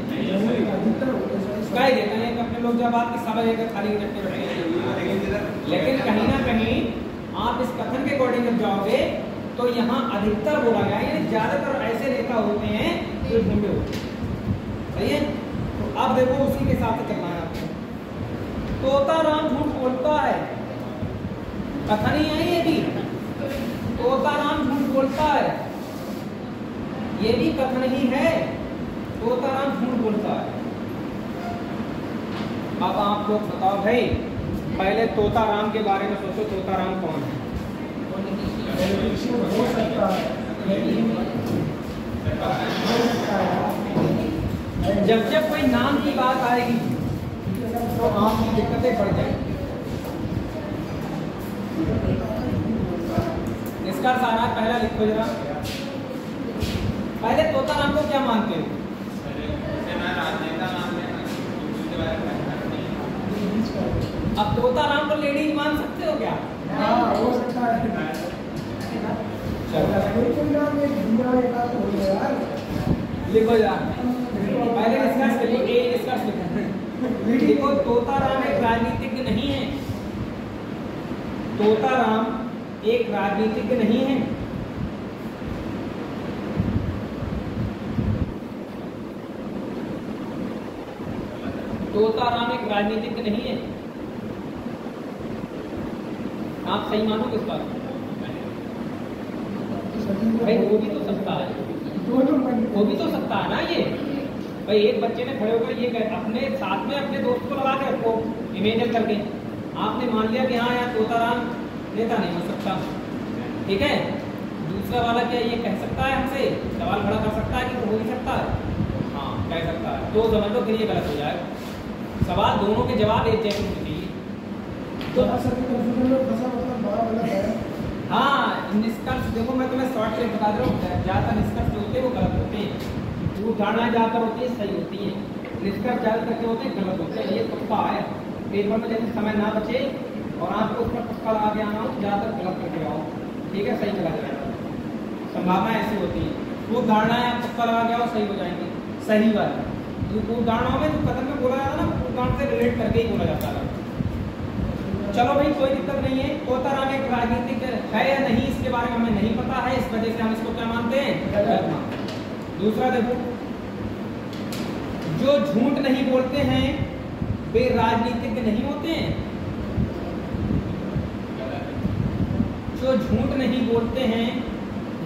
कह देते हैं अपने लोग जब आपकी सभा लेकर खाली रखते हैं, लेकिन कहीं ना कहीं आप इस कथन के अकॉर्डिंग जब जाओगे तो यहाँ अधिकतर बोला गया है, यानी ज्यादातर ऐसे नेता होते हैं जो झूठे होते हैं। सही है? तो अब देखो उसी के साथ चलना है आपको। तोता राम झूठ बोलता है, कथन ही है ये भी। तोता राम झूठ बोलता है, ये भी कथन ही है। तोता राम झूठ बोलता है। अब आप लोग बताओ भाई, पहले तोता राम के बारे में सोचो, तोता राम कौन है? हो सकता है जब जब कोई नाम की बात आएगी तो आपकी दिक्कतें बढ़ जाएंगी। इसका सारा पहला लिखो जरा। पहले तोताराम को क्या मानते हो? अब तोताराम को लेडीज मान सकते हो क्या? हाँ हो सकता है। लिखो जरा। पहले डिस्कस करिए, ए डिस्कस लिखो। देखो तोताराम एक राजनीतिज्ञ नहीं है। तोताराम एक राजनीतिज्ञ नहीं है। तोताराम एक राजनीतिज्ञ नहीं है। आप सही मानो किस बात? भाई वो भी तो सकता है, वो भी तो सकता है ना। ये भाई एक बच्चे ने खड़े होकर ये अपने साथ में अपने दोस्त को लगा के रखो इमेजिन करके, आपने मान लिया कि हाँ यार तोताराम नेता नहीं हो सकता, ठीक है। दूसरा वाला क्या ये कह सकता है हमसे, सवाल खड़ा कर सकता है कि वो हो नहीं सकता है? हाँ कह सकता है। तो समझ लो फिर ये गलत हो जाएगा। सवाल दोनों के जवाब एक जैसे होने चाहिए। तो असल में कंफ्यूजन में फंसा मतलब बड़ा गलत है। हाँ निष्कर्ष देखो, मैं तुम्हें शॉर्ट ट्रिक बता दे रहा हूँ। ज़्यादातर निष्कर्ष जो होते हैं वो गलत होते हैं, वो धारणाएं ज़्यादातर होती है सही होती है, निष्कर्ष ज़्यादा करके होते हैं गलत होते हैं। ये पक्का है, पेपर में जैसे समय ना बचे और आपको उस पर पक्का लगा के आना हो, ज़्यादातर गलत करके आओ, ठीक है, सही चला जाएगा। संभावना ऐसी होती है, वो धारणाएं आप पक्का लगा के आओ सही हो जाएंगी। सही बात है, वो धारणाओं में जो कदम में बोला जाता है ना, उदाहरण से रिलेट करके ही बोला जाता है। चलो भाई कोई दिक्कत नहीं है। तोताराम एक राजनीतिक है या नहीं इसके बारे में हमें नहीं पता है, इस वजह से हम इसको क्या मानते हैं? दूसरा देखो, जो झूठ नहीं बोलते हैं वे राजनीतिज्ञ नहीं होते हैं। जो झूठ नहीं बोलते हैं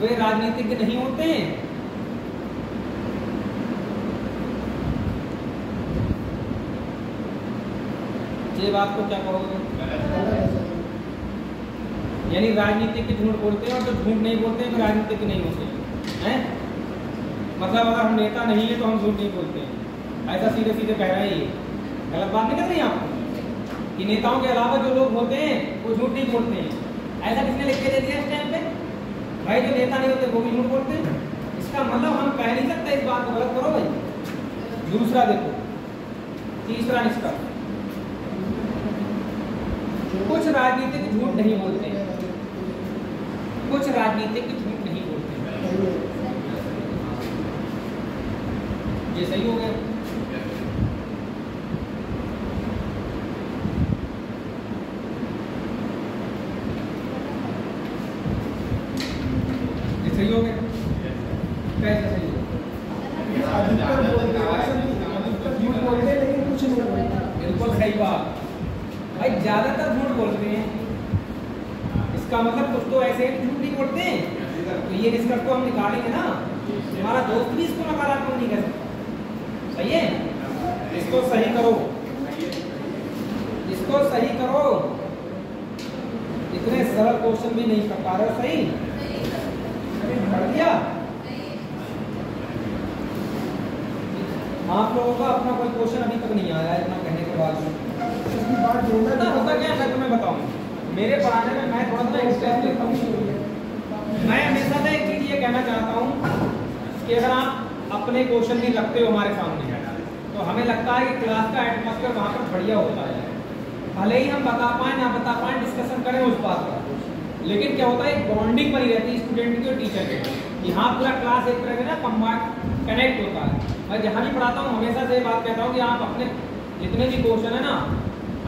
वे राजनीतिज्ञ नहीं होते हैं। ये बात को क्या कहोगे? यानी राजनीतिक के झूठ बोलते हैं और जो झूठ नहीं बोलते हैं तो राजनीतिक नहीं होते हैं। मतलब अगर हम नेता नहीं है तो हम झूठ नहीं बोलते हैं, ऐसा सीधे सीधे कह रहे हैं। ये गलत बात नहीं कर रही आपको कि नेताओं के अलावा जो लोग होते हैं वो झूठ नहीं बोलते हैं। ऐसा किसने लिख के दे दिया इस टाइम पे? भाई जो नेता नहीं होते वो भी झूठ बोलते हैं। इसका मतलब हम कह नहीं सकते इस बात को गलत करो भाई। दूसरा देखो, तीसरा निष्कर्ष, कुछ राजनीतिक झूठ नहीं बोलते, कुछ राजनीतिक झूठ नहीं बोलते। ये सही हो गया। ये सही हो गया। कैसे सही हो? लेकिन कुछ नहीं बोलते। बिल्कुल सही बात भाई, ज्यादातर झूठ बोलते हैं। इसका मतलब कुछ तो ऐसे झूठ नहीं बोलते हैं। तो ये निष्कर्ष को हम निकालेंगे ना, हमारा दोस्त भी इसको नकारात्मक नहीं कह सकता। सही है, इसको सही करो, इसको सही करो। इतने सरल क्वेश्चन भी नहीं कर पा रहे हो। सही पढ़ दिया आप लोगों का? अपना कोई क्वेश्चन अभी तक नहीं आया इतना कहने के बाद में। होता क्या है मैं बताऊं, मेरे पढ़ाने में मैं थोड़ा सा इंटरेस्ट लेता हूँ। मैं हमेशा से एक चीज़ ये कहना चाहता हूँ कि अगर आप अपने क्वेश्चन भी रखते हो हमारे सामने तो हमें लगता है कि क्लास का एटमॉस्फेयर वहाँ पर बढ़िया होता है। भले ही हम बता पाए ना बता पाए, डिस्कशन करें उस बात पर, लेकिन क्या होता है एक बॉन्डिंग बनी रहती है स्टूडेंट की और टीचर की। यहाँ पूरा क्लास एक तरह से ना कंबाइंड कनेक्ट होता है। मैं जहाँ भी पढ़ाता हूँ हमेशा से ये बात कहता हूँ कि आप अपने जितने भी क्वेश्चन है ना,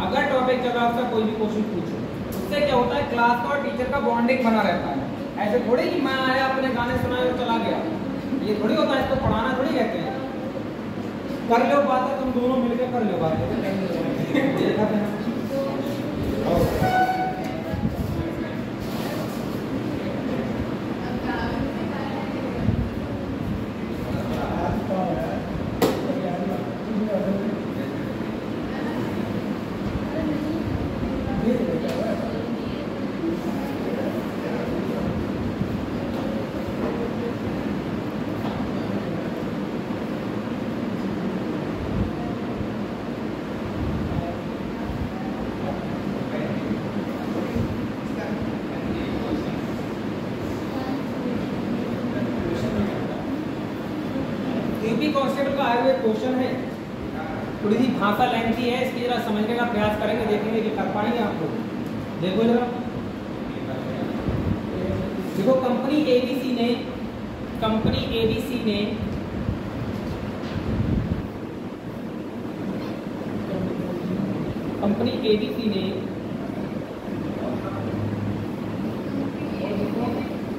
अगर टॉपिक चल रहा है उसका कोई भी क्वेश्चन पूछो, उससे क्या होता है क्लास का और टीचर का बॉन्डिंग बना रहता है। ऐसे थोड़ी कि मैं आया अपने गाने सुनाए और चला गया, ये थोड़ी होता है। इसको पढ़ाना थोड़ी कहते हैं। कर लो बातें, तुम दोनों मिलकर कर लो बातें। यूपी कांस्टेबल का आया हुआ क्वेश्चन है, थोड़ी सी भाषा लेंथी है, इसकी जरा समझने का प्रयास करेंगे, देखेंगे कि कर पाएंगे आप लोग। देखो जरा, देखो कंपनी एबीसी ने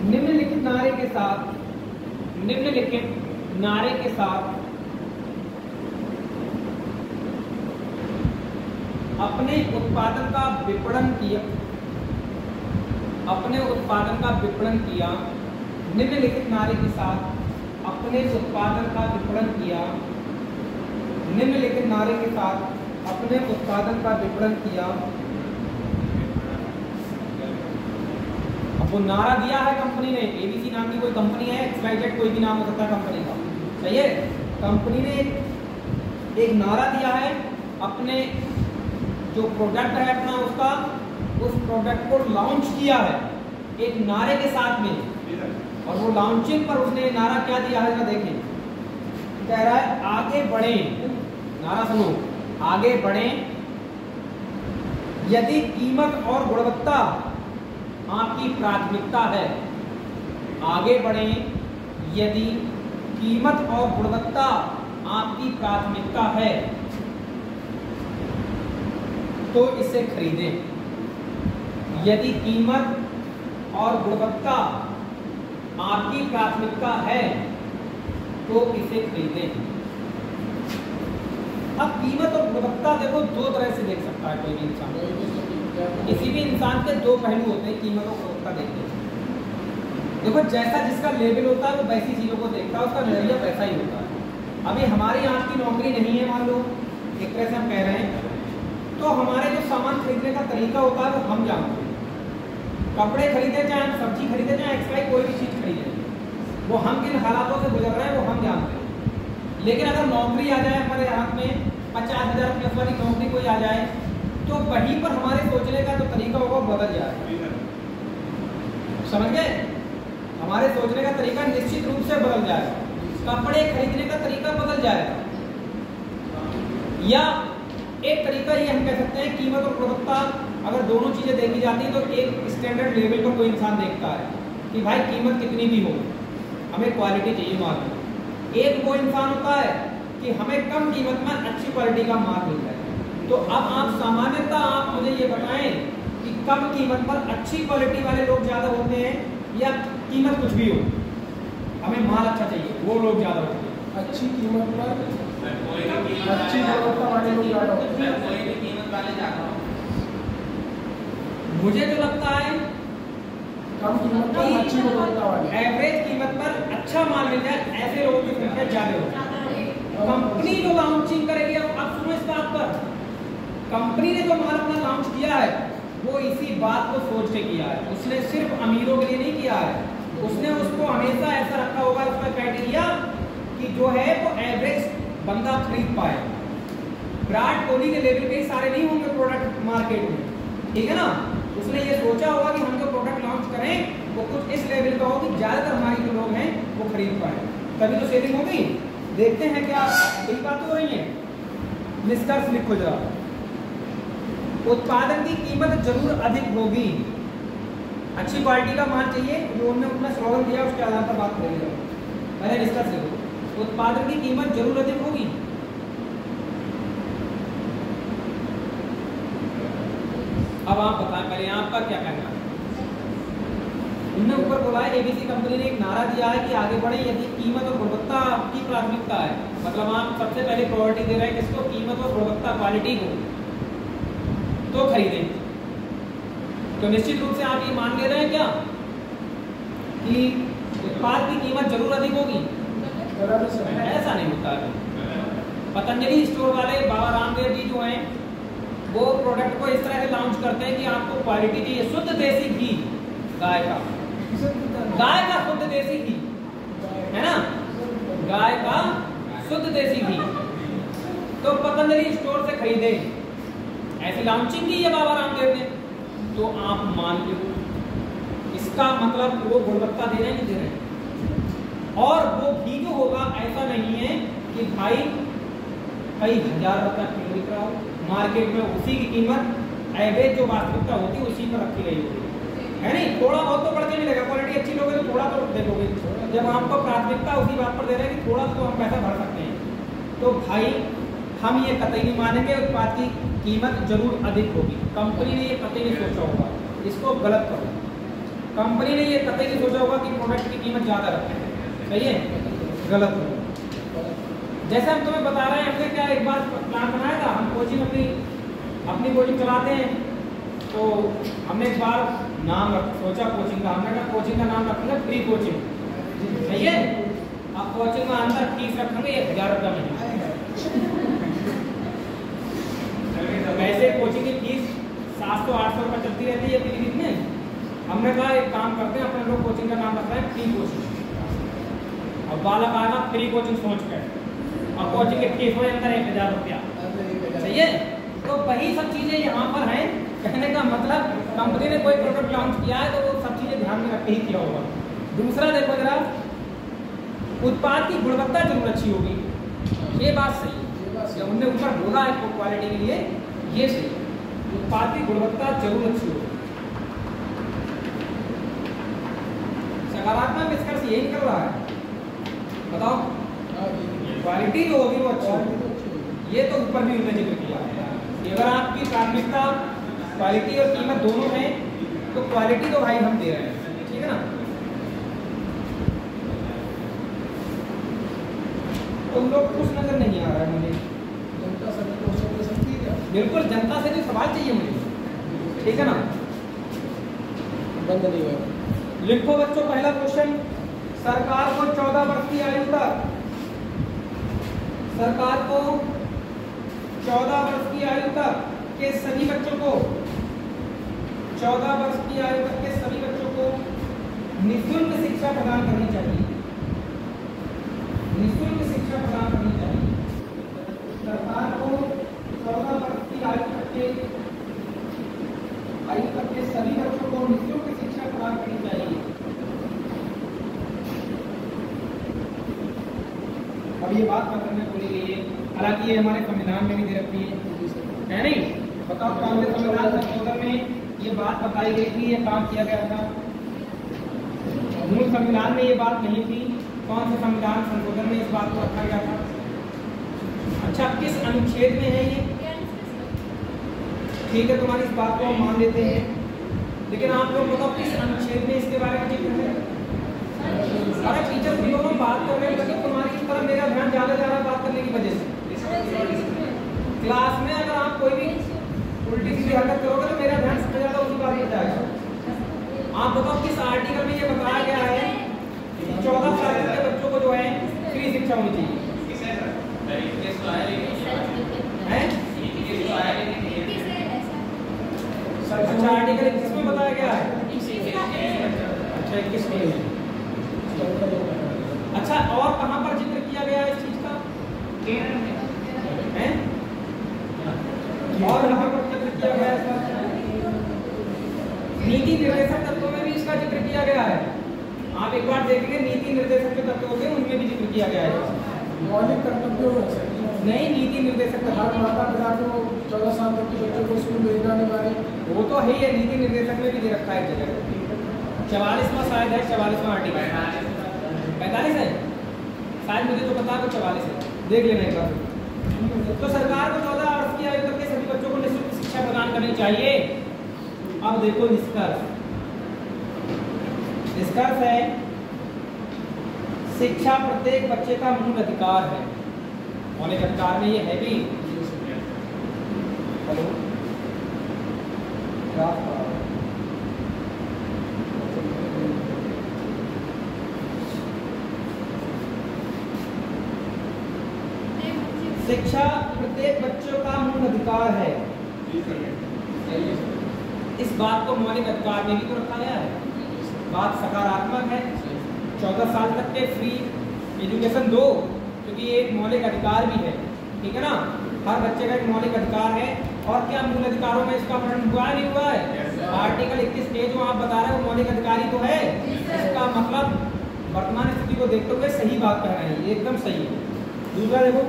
निम्नलिखित नारे के साथ अपने उत्पादन का विपणन किया। निम्नलिखित नारे के साथ अपने उत्पादन का विपणन किया। अब वो नारा दिया है कंपनी ने, एबीसी नाम की कोई कंपनी है, एक्सवाईजेड कोई भी नाम हो सकता है कंपनी का, सही है। कंपनी ने एक नारा दिया है, अपने जो प्रोडक्ट है अपना उसका, उस प्रोडक्ट को लॉन्च किया है एक नारे के साथ में, और वो लॉन्चिंग पर उसने नारा क्या दिया है ना देखें, कह रहा है आगे बढ़ें, नारा सुनो, आगे बढ़ें यदि कीमत और गुणवत्ता आपकी प्राथमिकता है। आगे बढ़ें यदि कीमत और गुणवत्ता आपकी प्राथमिकता है तो इसे खरीदें। यदि कीमत और गुणवत्ता आपकी प्राथमिकता है तो इसे खरीदें। अब कीमत और गुणवत्ता देखो दो तरह से देख सकता है कोई भी इंसान। किसी भी इंसान के दो पहलू होते हैं कीमत और गुणवत्ता देखने के। देखो जैसा जिसका लेवल होता है वो वैसी चीजों को देखता है, उसका नजरिया वैसा ही होता है। अभी हमारी आपकी नौकरी नहीं है मान लो, एक तरह से हम कह रहे हैं, तो हमारे जो सामान खरीदने का तरीका होता है वो हम जानते हैं। कपड़े खरीदे चाहे सब्जी खरीदे चाहे एक्सवाई कोई भी चीज खरीदे, वो हम किन हालातों से गुजर रहे हैं वो हम जानते हैं। लेकिन अगर नौकरी आ जाए हमारे हाथ में 50,000 प्लस वाली नौकरी कोई आ जाए तो वहीं पर हमारे सोचने का जो तरीका होगा बदल जाएगा। समझ गए? हमारे सोचने का तरीका निश्चित रूप से बदल जाएगा, कपड़े खरीदने का तरीका बदल जाएगा। या एक तरीका ये हम कह सकते हैं कीमत और गुणवत्ता अगर दोनों चीजें देखी जाती हैं तो एक स्टैंडर्ड लेवल पर कोई इंसान देखता है कि भाई कीमत कितनी भी हो हमें क्वालिटी चाहिए माल में। एक वो इंसान होता है कि हमें कम कीमत में अच्छी क्वालिटी का माल मिल जाए। तो अब आप सामान्यतः आप मुझे ये बताएं कि कम कीमत पर अच्छी क्वालिटी वाले लोग ज्यादा होते हैं या कीमत कुछ भी हो हमें माल अच्छा चाहिए वो लोग ज्यादा होते हैं? अच्छी कीमत पर अच्छी गुणवत्ता वाले लोग ज्यादा होते हैं। कोई भी कीमत वाले ज्यादा होते हैं। मुझे जो लगता है कम कीमत पर अच्छी गुणवत्ता वाले, एवरेज कीमत पर अच्छा माल मिल जाए ऐसे लोगों की संख्या ज्यादा होती है। कंपनी जो लॉन्चिंग करेगी, अब सुनो इस बात पर, कंपनी ने जो माल अपना लॉन्च किया है वो इसी बात को सोच के किया है। उसने सिर्फ अमीरों के लिए नहीं किया है, उसने उसको हमेशा ऐसा रखा होगा उसका क्राइटेरिया कि जो है वो एवरेज बंदा खरीद पाए। विराट कोहली के लेवल के सारे नहीं होंगे प्रोडक्ट मार्केट में, ठीक है ना। उसने ये सोचा होगा कि हम जो प्रोडक्ट लॉन्च करें वो कुछ इस लेवल का हो कि ज्यादातर हमारे जो लोग हैं वो खरीद पाए, तभी तो सेलिंग होगी। देखते हैं क्या यही बात हो रही है। निष्कर्ष लिखो जरा। उत्पादन की कीमत जरूर अधिक होगी। अच्छी क्वालिटी का माल चाहिए, जो उन्होंने अपना स्लोगन दिया उसके आधार पर बात करेंगे। पहले निष्कर्ष लिखो, उत्पादन की कीमत जरूर अधिक होगी। अब आप बताएं पहले आपका क्या कहना है। उन्होंने ऊपर बोला है एबीसी कंपनी ने एक नारा दिया है कि आगे बढ़े यदि कीमत और गुणवत्ता आपकी प्राथमिकता है। मतलब आप सबसे पहले प्रायोरिटी दे रहे हैं किसको? कीमत और गुणवत्ता क्वालिटी को, तो खरीदें। तो निश्चित रूप से आप ये मान ले रहे हैं क्या कि उत्पाद की कीमत जरूर अधिक होगी? ऐसा नहीं होता है। पतंजलि स्टोर वाले बाबा रामदेव जी जो हैं वो प्रोडक्ट को इस तरह से लॉन्च करते हैं कि आपको क्वालिटी चाहिए, शुद्ध देसी घी, गाय का शुद्ध देसी घी है ना, गाय का शुद्ध देसी घी, तो पतंजलि स्टोर से खरीदे। ऐसी लॉन्चिंग की है बाबा रामदेव ने, तो आप मान लो इसका मतलब वो गुणवत्ता दे रहे हैं नहीं दे रहे हैं? और वो भी जो होगा ऐसा नहीं है कि भाई कई हजार रुपया किलो बिक रहा हो, मार्केट में उसी की कीमत एवरेज जो वास्तविकता होती है उसी पर रखी गई होगी, है नहीं। थोड़ा बहुत तो बढ़ के मिलेगा, क्वालिटी अच्छी लोगे तो थोड़ा तो देखोगे, जब आपको प्राथमिकता उसी बात पर दे रहे हैं कि थोड़ा तो हम पैसा भर सकते हैं, तो भाई हम ये कतई नहीं मानेंगे उत्पाद की कीमत जरूर अधिक होगी। कंपनी ने ये कतई नहीं सोचा होगा, इसको गलत करो, कंपनी ने ये कतई नहीं सोचा होगा कि प्रोडक्ट की कीमत ज़्यादा रखें, सही है, गलत हो। जैसे हम तुम्हें बता रहे हैं, हमने क्या एक बार प्लान बनाया था, हम कोचिंग अपनी कोचिंग चलाते हैं, तो हमने एक बार नाम सोचा कोचिंग का, हमने कहा कोचिंग का नाम रखेंगे फ्री कोचिंग, सही है। अब कोचिंग में अंदर फीस रखेंगे 1000 रुपये महीना, वैसे कोचिंग की फीस 700-800 रुपये चलती रहती है पीरियड में। हमने कहा एक काम करते हैं, अपने लोग कोचिंग का नाम रख रहे हैं फ्री कोचिंग। अब बालक आना फ्री कोचिंग सोच कर, और कोचिंग की फीस हो अंदर 1000 रुपया, सही है। तो वही सब चीजें यहाँ पर हैं। कहने का मतलब कंपनी ने कोई प्रोडक्ट लॉन्च किया है तो वो सब चीजें ध्यान में रख के ही किया होगा। दूसरा देखो जरा, उत्पाद की गुणवत्ता जरूर अच्छी होगी, ये बात सही है, जब उनने ऊपर बोला है क्वालिटी के लिए, ये सही, उत्पाद की गुणवत्ता जरूर अच्छी होगी। सकारात्मक निष्कर्ष यही निकल रहा है, बताओ। क्वालिटी जो होगी वो अच्छी होगी, ये तो ऊपर भी उन्होंने जिक्र किया है। अगर आपकी प्राथमिकता क्वालिटी और कीमत दोनों है तो क्वालिटी तो भाई हम दे रहे हैं, ठीक है ना। तुम लोग कुछ नजर नहीं आ रहा है मुझे, जनता से क्वेश्चन दे सकती है क्या? बिल्कुल, जनता से जो सवाल चाहिए मुझे, ठीक है ना। बंद नहीं हुआ। लिखो बच्चों, पहला क्वेश्चन, सरकार को 14 वर्ष की आयु तक, सरकार को 14 वर्ष की आयु तक के सभी बच्चों को, 14 वर्ष की आयु तक के सभी बच्चों को निःशुल्क शिक्षा प्रदान करनी चाहिए, निःशुल्क शिक्षा प्रदान करनी चाहिए। सरकार को 14 वर्ष की आयु तक के सभी बच्चों को निःशुल्क शिक्षा प्रदान करनी चाहिए। अब ये बात करने बोली गई है, हालांकि ये हमारे संविधान में भी दे रखी है नहीं। बताओ, कांग्रेस संविधान संशोधन में ये बात बताई गई थी, ये काम किया गया था। मूल संविधान में ये बात नहीं थी, कौन से संविधान संशोधन में इस बात को रखा गया था? अच्छा, किस अनुच्छेद में है ये? ठीक है, तुम्हारी इस बात को हम मान लेते हैं, लेकिन आप लोग बताओ किस अनुच्छेद में इसके बारे में जिक्र है? अरे टीचर भी दोनों बात कर रहे हैं, लेकिन तुम्हारी इस तरफ मेरा ध्यान ज्यादा बात करने की वजह से क्लास में अगर आप कोई भी उल्टी सीधी हरकत करोगे तो मेरा ध्यान सबसे ज्यादा उसी बात पर जाएगा। आप बताओ किस आर्टिकल में ये बताया गया है कि 14 साल के बच्चों को जो है फ्री शिक्षा होनी चाहिए? अच्छा, आर्टिकल 21 में बताया गया है। अच्छा, 21 में। अच्छा, और कहाँ पर जिक्र किया गया है इस चीज का? और कहाँ पर जिक्र किया गया है? नीति निर्देशक तत्वों में भी इसका जिक्र किया गया है। आप एक बार देखेंगे, नीति निर्देशक जो तत्व होते हैं उनमें भी जिक्र किया गया है। मौलिक कर्तव्यों नहीं, नीति निर्देशक हर माता पिता को 14 साल तक के बच्चों को स्कूल भेजना अनिवार्य, वो तो है ही है, नीति निर्देशक में भी दे रखा है जगह। 44वां शायद है, 44वां आर्टिकल 45 है शायद, मुझे तो पता है 44 है, देख लेना एक बार। तो सरकार को 14 वर्ष की आयु तक के सभी बच्चों को निःशुल्क शिक्षा प्रदान करनी चाहिए। अब देखो निष्कर्ष, निष्कर्ष है शिक्षा प्रत्येक बच्चे का मूल अधिकार है। मौलिक अधिकार में ये है भी। हेलो, शिक्षा प्रत्येक बच्चों का मूल अधिकार है। इस बात को मौलिक अधिकार में भी तो रखा गया है। बात सकारात्मक है। 14 साल तक के फ्री एजुकेशन दो, क्योंकि ये एक मौलिक अधिकार भी है, ठीक है ना। हर बच्चे का एक मौलिक अधिकार है। और क्या मूल अधिकारों में इसका वर्णन हुआ नहीं हुआ है? आर्टिकल 21 के जो आप बता रहे हो मौलिक अधिकारी तो है। इसका मतलब वर्तमान स्थिति स्थिति को देखते हुए सही बात कह रहे हैं, ये एकदम सही है। दूसरा देखो,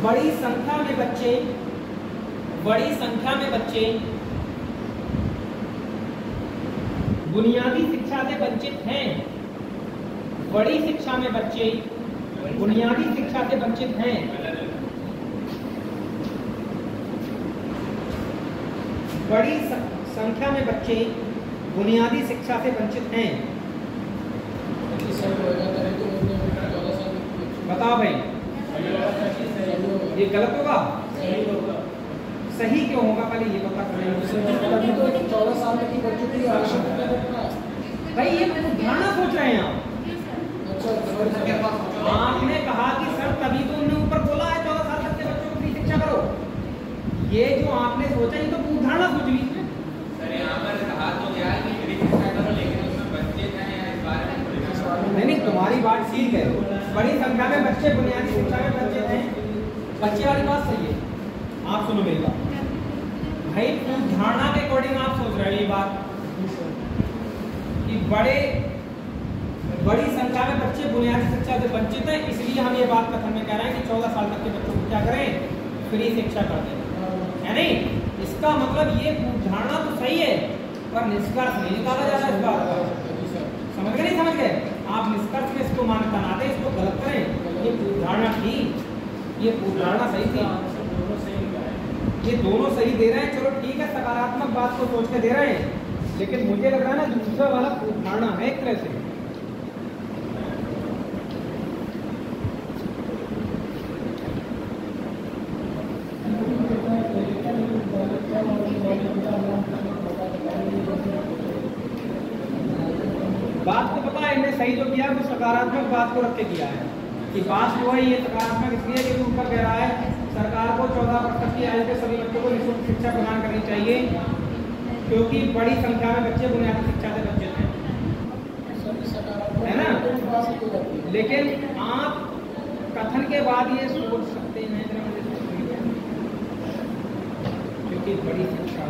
बड़ी संख्या में बच्चे बुनियादी शिक्षा से वंचित हैं। बड़ी शिक्षा में बच्चे बुनियादी शिक्षा से वंचित हैं। बड़ी संख्या में बच्चे बुनियादी शिक्षा से वंचित हैं। बताओ भाई, ये गलत होगा? सही क्यों होगा, पहले ये पता करें। तो 14 साल की बच्चों की आवश्यकता भाई ये धारणा सोच रहे हैं आप। आपने कहा कि सर तभी तो उन्होंने ऊपर बोला है 14 साल तक के बच्चों को फ्री शिक्षा करो। ये जो आपने सोचा ये तो धारणा सोच ली। सर यहाँ पर कहा तो गया कि फ्री शिक्षा करो, लेकिन उसमें बच्चे हैं या इस बारे में नहीं, तुम्हारी बात ठीक है, बड़ी संख्या में बच्चे बुनियादी शिक्षा में वंचित हैं, बच्चे वाली बात सही है। आप सुनो मेरी बात भाई, धारणा के अकॉर्डिंग आप सोच रहे हैं ये बात कि बड़ी संख्या में बच्चे बुनियादी शिक्षा से वंचित हैं, इसलिए हम ये बात कथन में कह रहे हैं कि 14 साल तक के बच्चों को क्या करें, फ्री शिक्षा कर दें। यानी इसका मतलब ये धारणा तो सही है पर निष्कर्ष नहीं निकाला जा रहा है इस बात का। समझ गए? नहीं समझ गए? आप निष्कर्ष में इसको मान्यता ना दें, इसको गलत करें। ये धारणा थी, ये धारणा सही थी, ये दोनों सही दे रहे हैं। चलो ठीक है, सकारात्मक बात को सोच के दे रहे हैं, लेकिन मुझे लग रहा है ना दूसरा वाला धारणा है एक तरह से। बात तो पता है इन्हें सही जो किया वो सकारात्मक बात को रख के किया है कि बात जो है ये सकारात्मक इसलिए क्योंकि ऊपर कह रहा है सरकार को 14% की आयु के सभी बच्चों को निःशुल्क शिक्षा प्रदान करनी चाहिए, क्योंकि बड़ी संख्या में बच्चे बुनियादी शिक्षा से वंचित हैं, है ना। लेकिन आप कथन के बाद ये सोच सकते हैं क्योंकि बड़ी शिक्षा,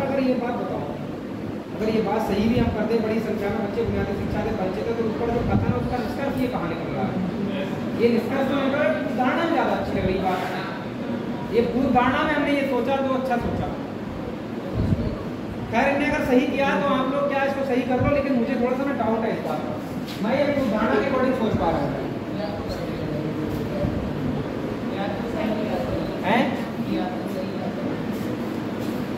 अगर ये बात बताओ, अगर ये बात सही भी हम करते बड़ी संख्या में बच्चे बुनियादी शिक्षा से वंचित है, तो ऊपर जो कथन है उसका निष्कर्ष ये कहाँ निकल रहा है? ये निष्कर्ष जो है धारणा में ज़्यादा अच्छी लग रही बात। ये पूर्व धारणा में हमने ये सोचा तो अच्छा सोचा। खैर इन्हें अगर सही किया तो आप लोग क्या इसको सही कर लो, लेकिन मुझे थोड़ा सा ना डाउट है इस बात का। मैं ये पूर्व धारणा के अकॉर्डिंग सोच पा रहा हूँ।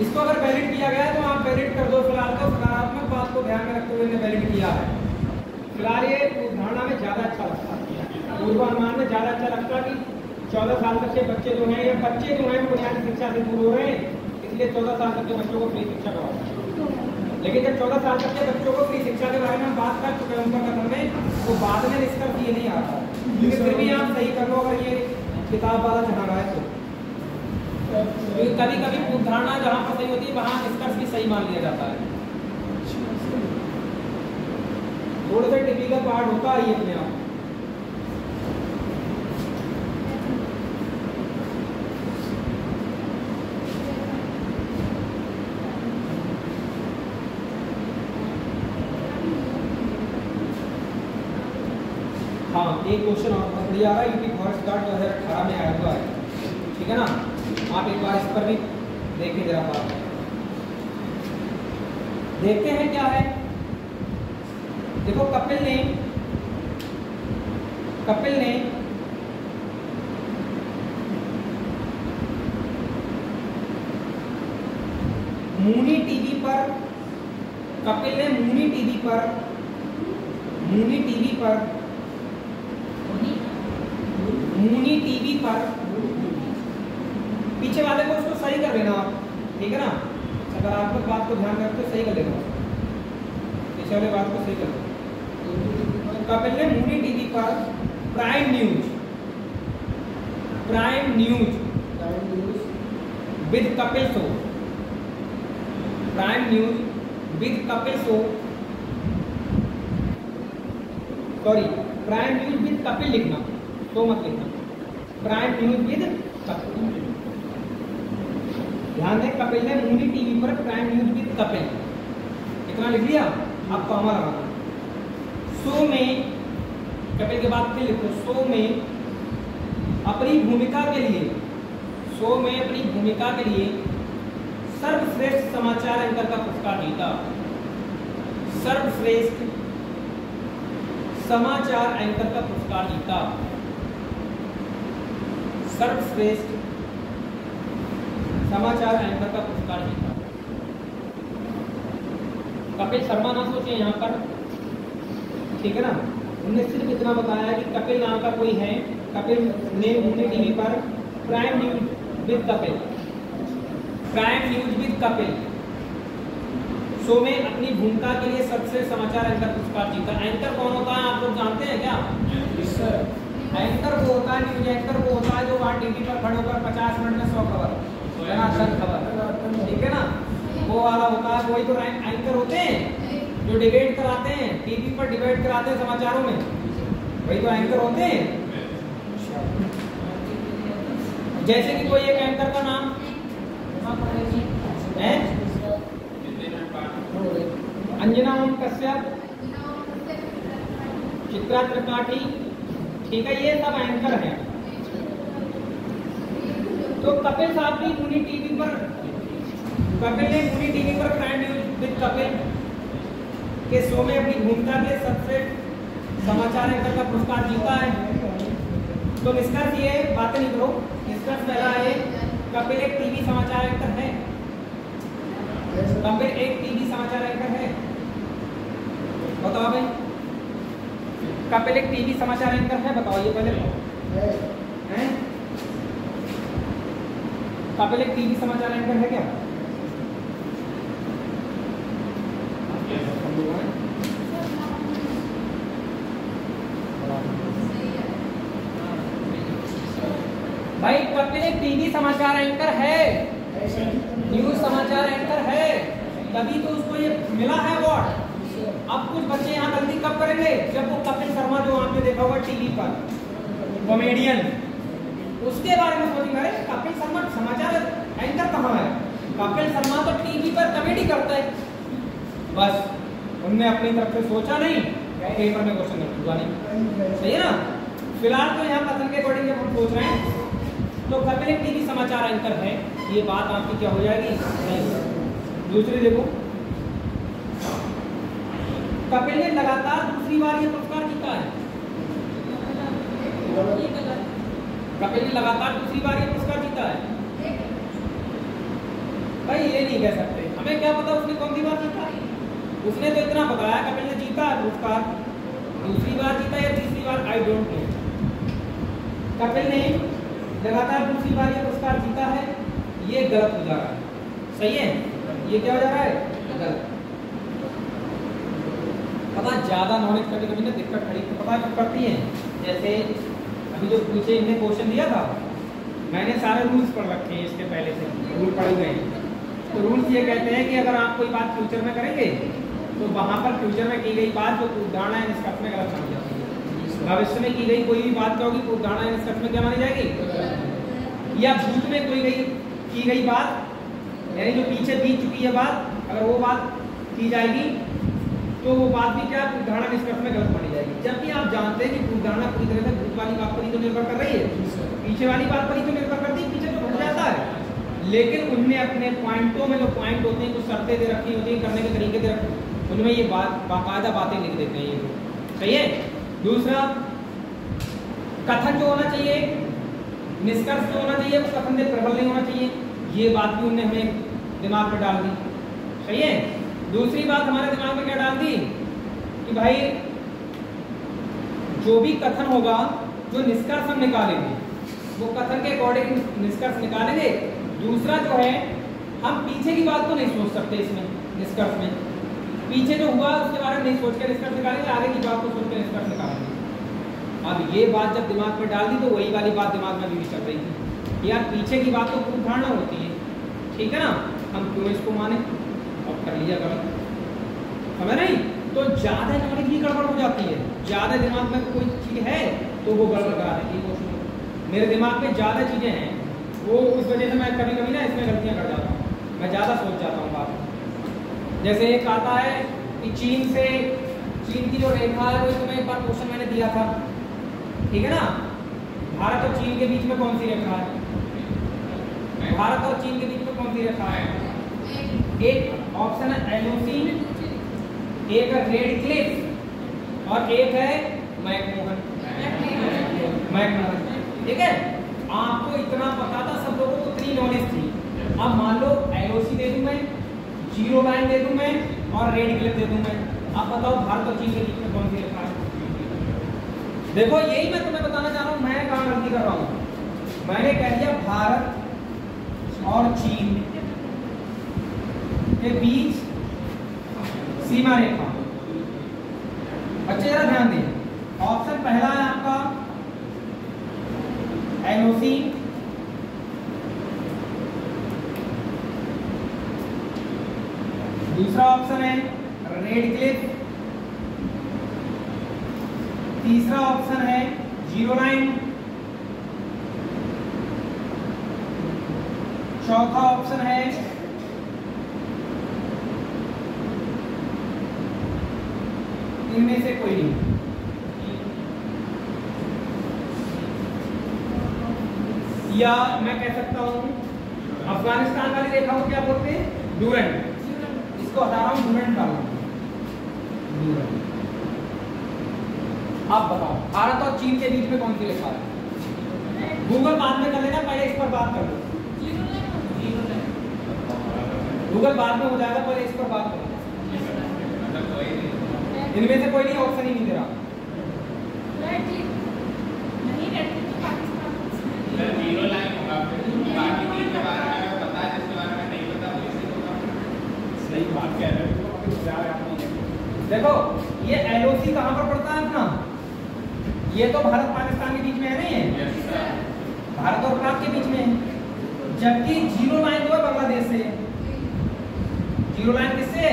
इसको अगर वैलिड किया गया तो आप वैलिड कर दो। फिलहाल तो सकारात्मक बात को ध्यान में रखते हुए वैलिड किया है। फिलहाल ये धारणा में ज़्यादा अच्छा लगता है, पूर्वानुमान में ज़्यादा अच्छा लगता है कि 14 साल तक के बच्चे जो हैं या बच्चे जो हैं बुनियादी शिक्षा से दूर हो रहे हैं, इसलिए 14 साल तक के बच्चों को फ्री शिक्षा करवाओ। लेकिन जब 14 साल तक के बच्चों को फ्री शिक्षा के बारे में हम बात कर चुके हैं उनका कथन में, तो बाद में निष्कर्ष ये नहीं आता, लेकिन फिर भी आप सही कर लो अगर ये किताब वाला जहाँ रहा है तो। कभी कभी धारणा जहाँ पर सही होती है वहाँ निष्कर्ष भी सही मान लिया जाता है। थोड़ा सा टिपिकल पार्ट होता है ये अपने आप। हाँ, एक क्वेश्चन और बढ़िया आ रहा है, यूपी फॉरेस्ट गार्ड 2018 में आया हुआ है, ठीक है ना। आप एक बार इस पर भी देखें जरा बात, देखते हैं क्या है। देखो कपिल ने मूनी टीवी पर पीछे वाले को उसको सही कर लेना आप, ठीक है ना। सकारात्मक बात को ध्यान रखते सही कर लेना, पीछे वाले बात को सही कर लेना। कपिल ने मूनी टीवी पर prime news with Kapil show, prime news with Kapil show, sorry prime news with Kapil लिखना, तो मत लिखना, प्राइम न्यूज विद कपिल। ध्यान दें, कपिल ने मूवी टीवी पर प्राइम न्यूज विद कपिल, इतना लिख लिया। अब कॉमा लगाना। शो में, कपिल के बाद फिर लिखो, शो में अपनी भूमिका के लिए, शो में अपनी भूमिका के लिए सर्वश्रेष्ठ समाचार एंकर का पुरस्कार जीता। सर्वश्रेष्ठ समाचार एंकर का पुरस्कार जीता। सर्वश्रेष्ठ समाचार एंकर का पुरस्कार जीता। कपिल शर्मा ना सोचे यहाँ पर, ठीक है ना। उन्होंने सिर्फ इतना बताया कि कपिल नाम का कोई है, कपिल ने मूवी टीवी पर prime news with Kapil, prime news with Kapil show में अपनी भूमिका के लिए सबसे समाचार एंकर पुरस्कार जीता। एंकर कौन होता है आप लोग जानते हैं क्या? एंकर वो होता है, न्यूज एंकर वो होता है जो वहाँ टीवी पर खड़े होकर 50 मिनट में 100 खबर, खबर, ठीक है ना, वो वाला होता है। वही तो एंकर होते हैं जो डिबेट कराते हैं, टीवी पर डिबेट कराते हैं समाचारों में, वही तो एंकर होते हैं। जैसे कि कोई एक एंकर का नाम है अंजना ओम कश्यप, चित्रा त्रिपाठी, ठीक है, ये सब एंकर हैं। तो कपिल साहब की मूवी टीवी पर, कपिल ने मूवी टीवी पर प्राइम न्यूज विद कपिल के शो में अपनी भूमिका के सबसे समाचार एंकर का पुरस्कार जीता है। तो निष्कर्ष ये, बातें नहीं करो, निष्कर्ष पहला है कपिल एक टीवी समाचार एंकर है। कपिल एक टीवी समाचार एंकर है, बताओ भाई, कपिल एक टीवी समाचार एंकर है, बताओ ये पहले हैं? कपिल एक टीवी समाचार एंकर है क्या? भाई कपिल एक टीवी समाचार एंकर है, न्यूज समाचार एंकर है, तभी तो उसको ये मिला है अवार्ड। अब कुछ बच्चे यहाँ गलती कब करेंगे? जब वो कपिल शर्मा जो आपने देखा होगा टीवी पर, कॉमेडियन, उसके बारे में सोचेंगे अरे कपिल शर्मा समाचार एंकर कहाँ है? कपिल शर्मा तो टीवी पर कॉमेडी करता है। बस उनने अपनी तरफ से सोचा नहीं, पेपर में क्वेश्चन हुआ नहीं, सही है ना। फिलहाल तो यहाँ कथन के अकॉर्डिंग जब हम सोच रहे हैं तो कपिल एक टीवी समाचार एंकर है, ये बात आपकी क्या हो जाएगी? नहीं। दूसरी देखो, कपिल ने लगातार दूसरी बार ये पुरस्कार जीता है। कपिल ने लगातार दूसरी बार ये पुरस्कार जीता है। भाई ये नहीं कह सकते, हमें क्या पता उसने कौन सी बार जीता। उसने तो इतना बताया कपिल ने जीता है पुरस्कार, दूसरी बार जीता या तीसरी बार, आई डोंट नो। कपिल ने लगातार दूसरी बार ये पुरस्कार जीता है, ये गलत हो जा रहा है, सही है? ये क्या हो जा रहा है? गलत। पता ज्यादा नॉलेज कभी कभी ना दिक्कत खड़ी पता कब करती है। जैसे अभी जो पीछे इनने क्वेश्चन दिया था, मैंने सारे रूल्स पढ़ रखे हैं, इसके पहले से रूल पढ़ गए। तो रूल्स ये कहते हैं कि अगर आप कोई बात फ्यूचर में करेंगे तो वहां पर फ्यूचर में की गई बात जो उदाहरण है निष्कर्ष में गलत मानी जाती है। भविष्य में की गई कोई भी बात क्या होगी, उदाहरण है निष्कर्ष में क्या मानी जाएगी? या भूत में कोई की गई बात, यानी जो पीछे बीत चुकी है बात, अगर वो बात की जाएगी तो वो बात भी क्या उदाहरण निष्कर्ष में गलत मानी जाएगी। जबकि आप जानते हैं कि उदाहरण पूरी तरह से भूत वाली बात पर ही तो निर्भर कर रही है, पीछे वाली बात पर ही तो निर्भर करती है, पीछे तो घट जाता है। लेकिन उनने अपने पॉइंटों में जो पॉइंट होते हैं, कुछ शर्तें दे रखी होती है, करने के तरीके दे रखे, उनमें ये बात बाकायदा बातें लिख देते हैं ये लोग, सही है। दूसरा, कथन जो होना चाहिए, निष्कर्ष जो होना चाहिए वो कथन से प्रबल नहीं होना चाहिए, ये बात भी उन्होंने हमें दिमाग में डाल दी, सही है। दूसरी बात हमारे दिमाग में क्या डाल दी कि भाई जो भी कथन होगा, जो निष्कर्ष हम निकालेंगे वो कथन के अकॉर्डिंग निष्कर्ष निकालेंगे। दूसरा जो है, हम पीछे की बात तो नहीं सोच सकते इसमें, निष्कर्ष में पीछे जो हुआ उसके बारे में नहीं सोच के निष्कर्ष निकालेंगे, आगे की बात को सोच के निष्कर्ष निकालेंगे। अब ये बात जब दिमाग में डाल दी तो वही वाली बात दिमाग में भी चल रही थी, यार पीछे की बात तो पूर्व धारणा होती है, ठीक है ना, हम क्यों इसको माने और कर लिया गलत, समझ नहीं। तो ज्यादा नॉलेज भी गड़बड़ हो जाती है, ज्यादा दिमाग में कोई चीज है तो वो गड़बड़ करा देती है। मेरे दिमाग में ज्यादा चीजें हैं, वो उस वजह से मैं कभी कभी ना इसमें गलतियाँ कर जाता हूँ, मैं ज़्यादा सोच जाता हूँ बात। जैसे एक आता है कि चीन की जो रेखा है वो तुम्हें एक बार क्वेश्चन मैंने दिया था, ठीक है ना। भारत और चीन के बीच में कौन सी रेखा है? भारत और चीन के बीच में कौन सी रेखा है? एक ऑप्शन है एलओसी, एक है रेड क्लिफ और एक है मैकमोहन। ठीक है, आपको इतना पता था, सब लोगों को इतनी नॉलेज थी। अब मान लो एलओसी दे दूं मैं, जीरो लाइन दे दूं मैं और रेड क्लिफ दे दूं मैं, आप बताओ भारत और चीन के बीच में कौन सी रेखा है? देखो यही मैं तुम्हें बताना चाह रहा हूं, मैं कहां गलती कर रहा हूं। मैंने कह दिया भारत और चीन के बीच सीमा रेखा। बच्चे जरा ध्यान दें, ऑप्शन पहला है आपका एलओसी, दूसरा ऑप्शन है रेड क्लिफ, तीसरा ऑप्शन है जीरो लाइन, चौथा ऑप्शन है इनमें से कोई नहीं। या मैं कह सकता हूं अफगानिस्तान वाली रेखा को क्या बोलते हैं? डूरंड। इसको हटा रहा हूं, डूरंड डालूं। अब बताओ भारत और चीन के बीच में कौन सी रेखा है? गूगल बाद में कर लेना, पहले इस पर बात कर लो। गूगल बाद में हो जाएगा, पहले इस पर बात करो। इनमें से कोई नहीं, ऑप्शन ही नहीं दे रहा। जीरो लाइन होगा, बाकी तीन के बारे में पता है, जिसके बारे में नहीं पता वो इसी होगा। सही बात कह रहे हो। देखो ये एलओसी कहाँ पर पड़ता है अपना? ये तो भारत पाकिस्तान के बीच में है, नहीं है? भारत और पाक के बीच में है। जबकि जीरो लाइन जो है बांग्लादेश से। जीरो लाइन किससे?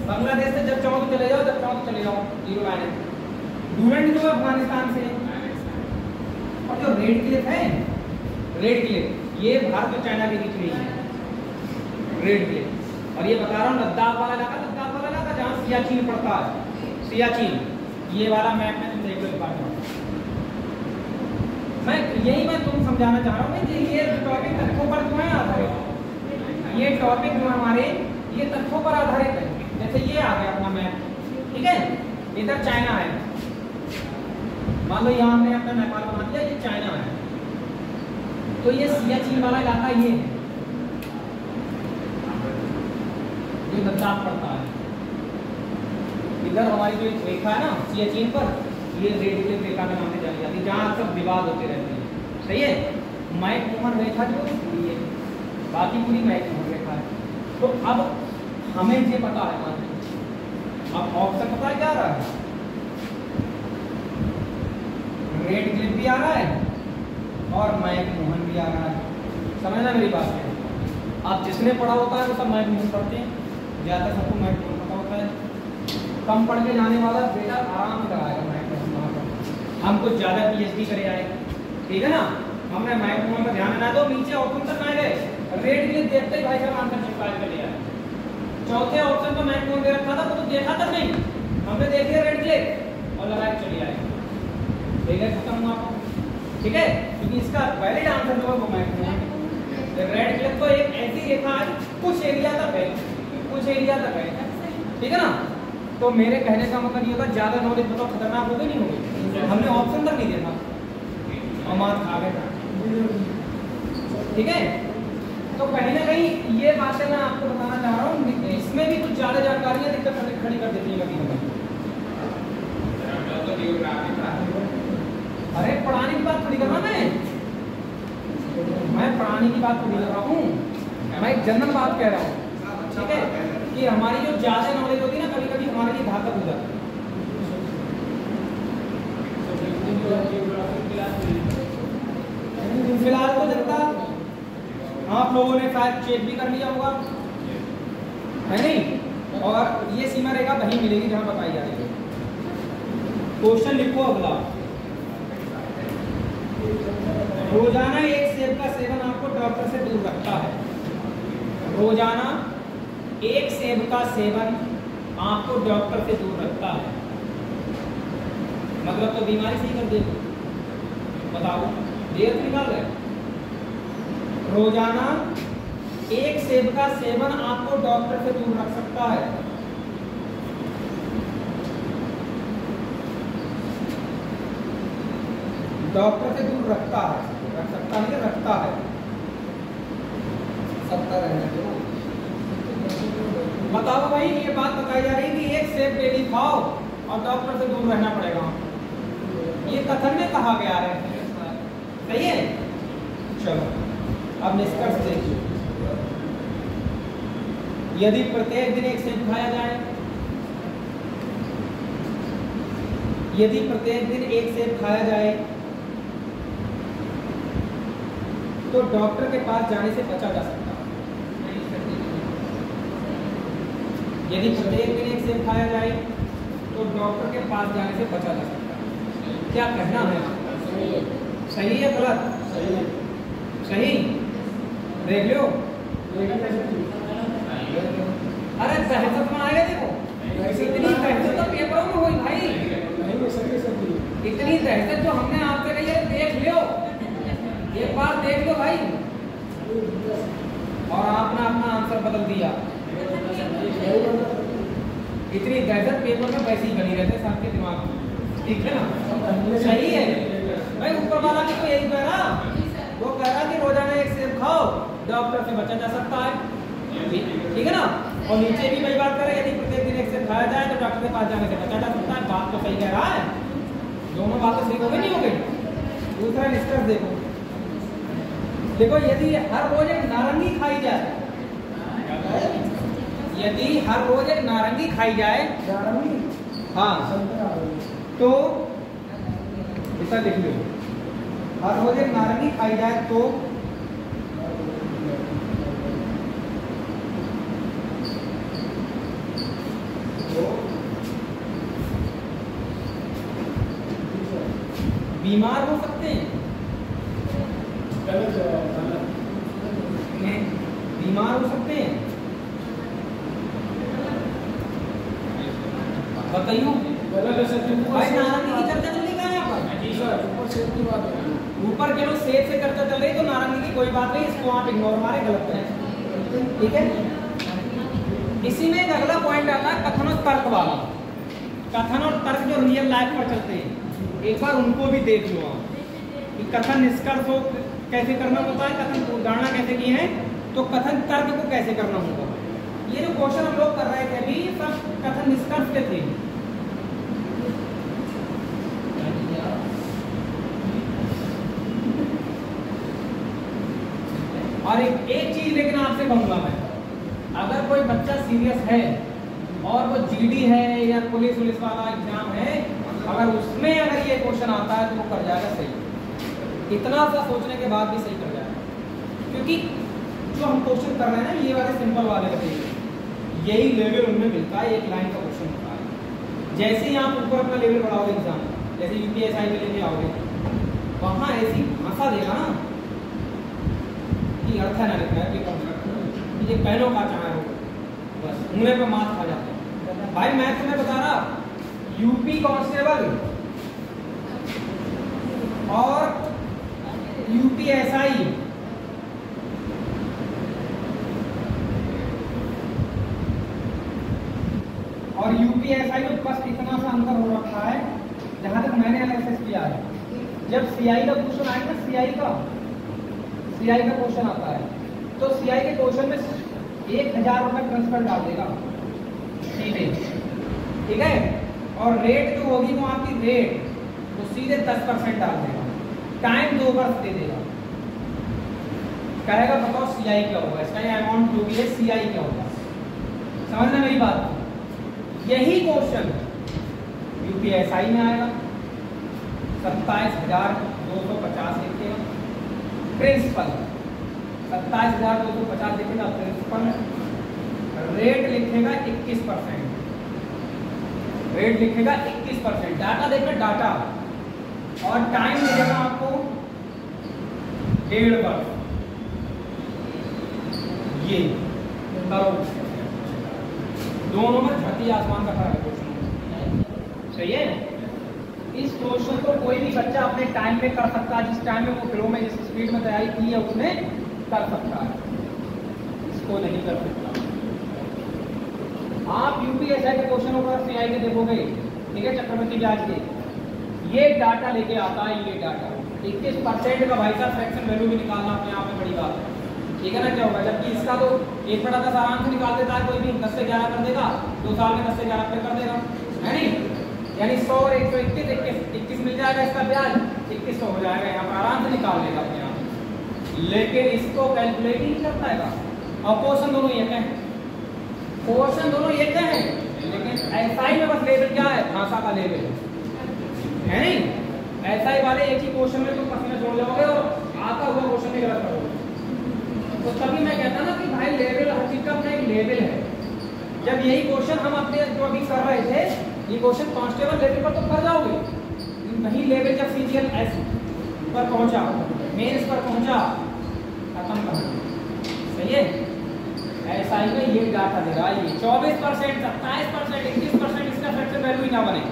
बांग्लादेश से। जब चाहो तो चले जाओ, जब चाहो तो चले जाओ, जीरो लाइन है। डूरंड जो है अफगानिस्तान से। और जो रेड क्लिफ है, रेड क्लिफ ये भारत और चाइना के बीच में ही है, रेड क्लिफ। और ये बता रहा हूँ लद्दाख वाला इलाका, जहाँ सियाचिन पड़ता है, सियाचिन, ये वाला मैप में तुम देख लो। मैं तुम समझाना चाह रहा हूँ कि ये टॉपिक तथ्यों पर क्यों है आधारित। ये टॉपिक जो हमारे ये तथ्यों पर आधारित है। जैसे ये आ गया अपना मैप, ठीक है, इधर चाइना है, मान लो यहाँ हमने अपना नेपाल बना दिया, ये चाइना है, तो ये सियाचिन वाला इलाका ये है जो लद्दाख पड़ता है। इधर हमारी जो रेखा है ना सियाचिन पर, ये रेड क्लिफ रेखा के नाम से जानी जाती है, जहाँ सब विवाद होते रहते हैं। सही है, मैकमोहन रेखा जो ये बाकी पूरी मैकमोहन रेखा है। तो अब हमें ये पता है, मान अब ऑप्शन पता है क्या आ रहा है? रेड क्लिफ भी आ रहा है और मैकमोहन भी आ रहा है। समझना मेरी बात है। आप जिसने पढ़ा होता है वो सब मैकमोहन पढ़ते हैं, ज़्यादातर सबको मैकमोहन पता होता है। कम पढ़ के जाने वाला बेटा आराम से कराएगा मैकमोहन वहाँ पर। हम कुछ ज़्यादा पीएचडी करे आए, ठीक है ना, हमने मैकमोहन पर ध्यान ना दो। नीचे ऑप्शन तक आए गए, रेड क्लिफ देखते ही भाई साहब आंसर चिपका के ले आए। चौथे ऑप्शन पर मैकमोहन दे रखा था, वो तो देखा तक नहीं, हमने देख लिया रेड क्लिफ और लगा के चले आए, ठीक है, खत्म हुआ। ठीक है, क्योंकि इसका वैलिड आंसर जो है वो मैकमोहन। रेड क्लिफ तो एक ऐसी रेखा है कुछ एरिया तक है, कुछ एरिया तक है, ठीक है ना। तो मेरे कहने का मतलब ये होगा ज्यादा नॉलेज बताओ खतरनाक हो गई नहीं होगी। हमने ऑप्शन तक नहीं देखा और मार खा गए, ठीक है। तो कहीं ना कहीं ये बातें मैं आपको बताना चाह रहा हूँ, इसमें भी कुछ ज्यादा जानकारियां दिक्कत खड़ी कर देती है कभी कभी। अरे पढ़ाने की बात थोड़ी कर रहा मैं पढ़ाने की बात थोड़ी कर रहा हूँ, मैं एक जनरल बात कह रहा हूँ, ठीक है, कि हमारी जो ज्यादा नॉलेज होती है ना कभी कभी हमारे लिए घातक हो जाती है। फिलहाल तो जनता आप लोगों ने शायद चेक भी कर लिया होगा, है नहीं, और ये सीमा रेखा वहीं मिलेगी जहां बताई जा रही है। क्वेश्चन लिखो अगला, रोजाना एक सेब का सेवन आपको डॉक्टर से दूर रखता है। रोजाना एक सेब का सेवन आपको डॉक्टर से दूर रखता है, मतलब तो बीमारी सही कर देगा। बताओ, देर निकाल रहे। रोजाना एक सेब का सेवन आपको डॉक्टर से दूर रख सकता है। डॉक्टर से दूर रखता है, रख सकता नहीं, रखता है। सकता रहने दो। बताओ भाई, ये बात बताई जा रही है कि एक सेब डेली खाओ और डॉक्टर से दूर रहना पड़ेगा, ये कथन में कहा गया है। सही है? चलो अब निष्कर्ष देखिए। यदि प्रत्येक दिन एक सेब खाया जाए, यदि प्रत्येक दिन एक सेब खाया जाए तो डॉक्टर के पास जाने से बचा जा सकता है। यदि प्रत्येक दिन एक सेब खाया जाए तो डॉक्टर के पास जाने से बचा जा सकता है। क्या कहना है? सही है गलत? सही। देख लो, अरे दहशत में आएगा। देखो इतनी दहशत तो पेपरों में हुई भाई, इतनी दहशत जो हमने आपसे कही है, देख लो, एक बार देख लो भाई। और आपने अपना आंसर बदल दिया। इतनी दहशत पेपर में वैसे ही बनी रहते हैं आपके दिमाग में, ठीक है ना? सही है भाई। ऊपर वाला भी तो यही कह रहा, वो कह रहा कि रोजाना एक सेब खाओ, डॉक्टर से बचा जा सकता है, ठीक है ना? और नीचे भी वही बात कर रहे हैं, यदि प्रत्येक दिन एक सेब खाया जाए तो डॉक्टर के पास जाने से बचा जा सकता है। बात तो सही कह रहा है, दोनों बातें सही हो गई, नहीं हो गई? दूसरा निष्कर्ष देखो, देखो यदि हर रोज एक नारंगी खाई जाए, यदि हर रोज एक नारंगी खाई जाए, हाँ, तो ऐसा लिख लो, हर रोज एक नारंगी खाई जाए तो बीमार हो सकते हैं। बीमार हो सकते हैं, बताइयो भाई। नारंगी की चर्चा चल रही है यहाँ पर, ऊपर के लोग सेब से चर्चा चल रही, तो नारंगी की कोई बात नहीं, इसको आप इग्नोर मारे, गलत है, ठीक है? इसी में एक अगला पॉइंट आता है, कथन और तर्क वाला। कथन और तर्क जो रियल लाइफ पर चलते हैं, एक बार उनको भी देख लो आप कि कथन निष्कर्ष हो कैसे करना होता है, कथन उदाहरण कैसे किए हैं, तो कथन तर्क को कैसे करना होगा। ये जो क्वेश्चन हम लोग कर रहे थे अभी, सब कथन निष्कर्ष के थे। और एक चीज लेकिन आपसे कहूंगा मैं, अगर कोई बच्चा सीरियस है और वो जीडी है या पुलिस वाला एग्जाम है, अगर उसमें अगर ये क्वेश्चन आता है तो वो कर जाएगा सही। इतना सा सोचने के बाद भी सही कर जाएगा, क्योंकि जो हम क्वेश्चन कर रहे हैं ना, ये वाले सिंपल वाले बताइए, यही लेवल उनमें मिलता है, एक लाइन का क्वेश्चन होता है। जैसे ही आप ऊपर अपना लेवल बढ़ाओगे एग्जाम, जैसे यूपीएसआई में लेके आओगे, वहाँ ऐसी भाषा देगा ना कि अर्थ है ना लिखना है कि ये पहलों का चाहे हो, बस मुँह पे मात खा जाते हैं। भाई मैं तुम्हें बता रहा, यूपी कांस्टेबल और यूपीएसआई और यूपीएसआई में बस इतना सा अंतर हो रखा है, जहां तक मैंने एनालिसिस किया है। जब सीआई का क्वेश्चन आएगा ना, सीआई का क्वेश्चन आता है, तो सीआई के क्वेश्चन में 1000 रुपये ट्रांसफर डाल देगा सीधे, ठीक है? और रेट जो होगी वो आपकी रेट, तो सीधे 10% डाल देगा, टाइम 2 वर्ष दे देगा, कहेगा बताओ सीआई क्या होगा, इसका अमाउंट जो भी है सीआई क्या होगा। समझना मेरी बात? यही क्वेश्चन यूपीएसआई में आएगा, 27,250 लिखेगा प्रिंसिपल, 27,250 लिखेगा प्रिंसिपल, रेट लिखेगा 21%, रेट लिखेगा 21%, डाटा देखना डाटा, और टाइम मिलेगा आपको 1.5 ये दोनों में धरती आसमान का फर्क है क्वेश्चन। सही है। इस क्वेश्चन को कोई भी बच्चा अपने टाइम में कर सकता है, जिस टाइम में वो फ्लो में जिस स्पीड में तैयारी की है उसमें कर सकता है, इसको नहीं कर सकता। आप यूपीएसआई के क्वेश्चन पर सीआई के देखोगे, ठीक है, चक्रवर्ती ब्याज के, ये डाटा लेके आता है, ये डाटा 21% का भाई साहब फ्रैक्शन वैल्यू भी निकालना अपने आप में बड़ी बात है, ठीक है ना। क्या होगा जबकि इसका तो 1/10 आराम से निकाल देता है कोई भी, 10 से 11 कर देगा, 2 साल में 10 से 11 पे कर देगा, है नहीं। यानी 100 और 121 21 मिल जाएगा, इसका ब्याज 2100 हो जाएगा, यहाँ पर आराम से निकाल लेगा अपने आप। लेकिन इसको कैलकुलेट ही कर पाएगा। और क्वेश्चन दोनों एक हैं, क्वेश्चन दोनों एक हैं, लेकिन एसआई में बस लेवल क्या है, भाषा का लेवल है नहीं। एसआई वाले एक ही क्वेश्चन में तुम पसीना छोड़ जाओगे और आता हुआ क्वेश्चन भी गलत करोगे। तो तभी मैं कहता ना कि भाई लेवल, हर चीज का अपना एक लेवल है। जब यही क्वेश्चन हम अपने जो अभी कर रहे थे, ये क्वेश्चन कांस्टेबल लेवल पर तो कर जाओगे, वही लेवल जब सीजीएल एस पर पहुंचा, मेंस पर पहुंचा, खत्म कर। सही है। एसआई में ये डाटा दे रहा है, ये 24%, 27%, 21% इसका फ्रैक्शन वैल्यू ही ना बने,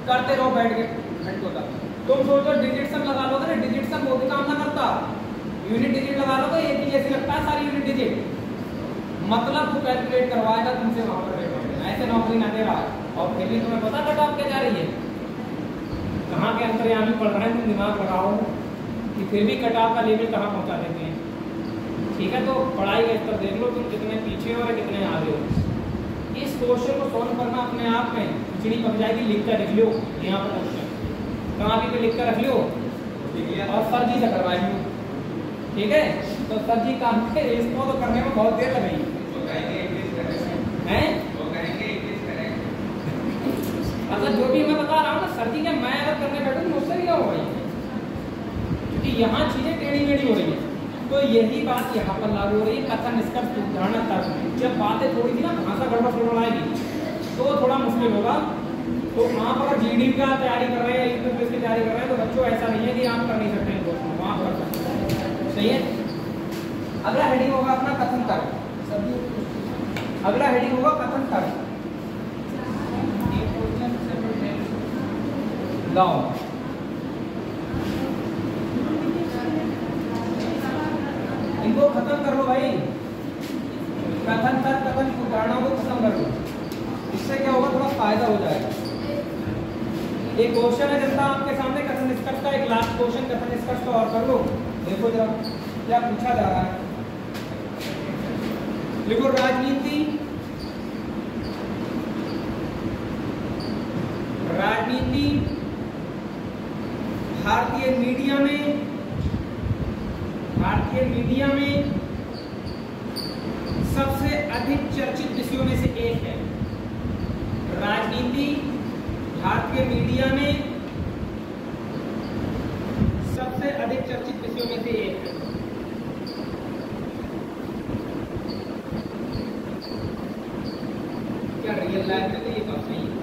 करते रहो बैठ के घंटों तक। तुम सोचो डिजिट सम लगा लोगे ना, डिजिट सम वो भी काम ना करता, यूनिट डिजिट लगा लोगे एक ही जैसे लगता है सारी यूनिट डिजिट, मतलब वो कैलकुलेट करवाएगा तुमसे वहां पर बैठो, ऐसे नौकरी ना दे रहा है। और फिर भी तुम्हें पता कट ऑफ क्या जा रही है, कहाँ के अंतर्यामी पढ़ रहे हैं, तुम दिमाग लगाओ कि फिर भी कट ऑफ का लेवल कहाँ पहुँचा देते हैं। ठीक है, तो पढ़ाई का स्तर देख लो तुम कितने पीछे हो और कितने आगे हो। इस क्वेश्चन को सॉल्व करना अपने आप में खिचड़ी पक जाएगी, लिख कर रख लो यहाँ पर क्वेश्चन, कहाँ भी पे लिख कर रख लो और सर जी से करवाएंगे, ठीक है। तो सर जी काम के इसको तो करने में बहुत देर लगेगी, हैं मतलब जो भी मैं बता रहा हूँ ना सर जी के, मैं अगर करने बैठूँ तो मुझसे भी क्या होगा, क्योंकि यहाँ चीजें टेढ़ी मेढ़ी हो रही है। तो यही बात यहाँ पर लागू हो रही है, कथन निष्कर्ष उदाहरण तर्क। जब बातें थोड़ी सी ना भाषा गड़बड़ आएगी तो थोड़ा मुश्किल होगा। तो आप अगर जीडी का तैयारी कर रहे हैं, यूपीएससी की तैयारी कर रहे हैं, तो बच्चों ऐसा नहीं है कि आप कर नहीं सकते हैं दोस्तों, वहाँ कर सकते हैं। सही है। अगला हेडिंग होगा अपना कथन तर्क। अगला हेडिंग होगा कथन तर्क। लाओ इनको खत्म कर लो भाई, कथन तर्क कथन उदाहरणों को खत्म कर लो, इससे क्या होगा थोड़ा फायदा हो जाएगा। एक क्वेश्चन है जनता आपके सामने कथन निष्कर्ष का, एक लास्ट क्वेश्चन कथन निष्कर्ष का और कर लो। देखो जरा क्या पूछा जा रहा है, लिखो राजनीति भारतीय मीडिया में सबसे अधिक चर्चित विषयों में से एक है। राजनीति भारतीय मीडिया में सबसे अधिक चर्चित विषयों में से एक है। क्या रियल लाइफ में तो ये बात नहीं है।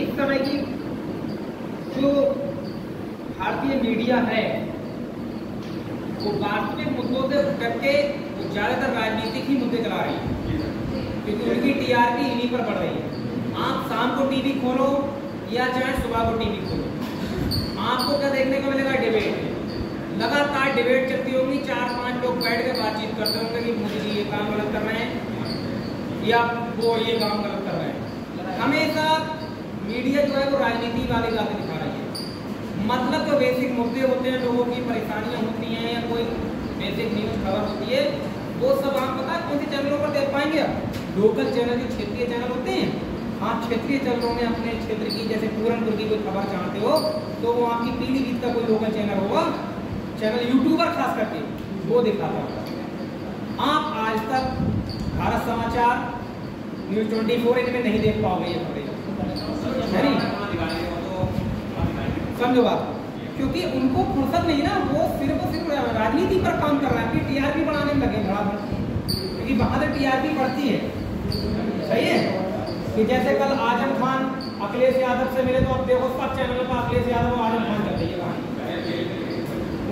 इस समय की जो भारतीय मीडिया है वो वास्तविक मुद्दों से करके वो ज्यादातर राजनीतिक ही मुद्दे चला रही है, क्योंकि उनकी टीआरपी इन्हीं पर बढ़ रही है। आप शाम को टीवी खोलो या चाहे सुबह को टीवी खोलो, आपको क्या देखने को मिलेगा, डिबेट। लगातार डिबेट चलती होगी, 4-5 लोग बैठ के बातचीत करते होंगे कि मोदी जी ये काम गलत कर रहे हैं या वो ये काम गलत कर रहे हैं। हमेशा मीडिया जो है वो राजनीति वाली बातें दिखा रही है, मतलब जो बेसिक मुद्दे होते हैं, लोगों की परेशानियां होती हैं या कोई बेसिक न्यूज खबर होती है, वो सब आप पता है कौन से चैनलों पर देख पाएंगे आप, लोकल चैनल, जो क्षेत्रीय चैनल होते हैं। आप क्षेत्रीय चैनलों में अपने क्षेत्र की, जैसे पूरनपुर की कोई खबर चाहते हो तो वो आपकी पीलीभीत का कोई लोकल चैनल होगा, चैनल यूट्यूबर खास करके वो दिखाता होगा। आप आज तक भारत समाचार, न्यूज 24 इनमें नहीं देख पाओगे ये खबरें, समझो बात, क्योंकि उनको फुर्सत नहीं ना, वो सिर्फ राजनीति पर काम कर रहा है, फिर टीआरपी बढ़ाने में लगे बराबर, क्योंकि वहां से टीआरपी बढ़ती है। सही है कि जैसे कल आजम खान अखिलेश यादव से मिले, तो अब देखो सब चैनल पर अखिलेश यादव और आजम खान चल रही है कहानी,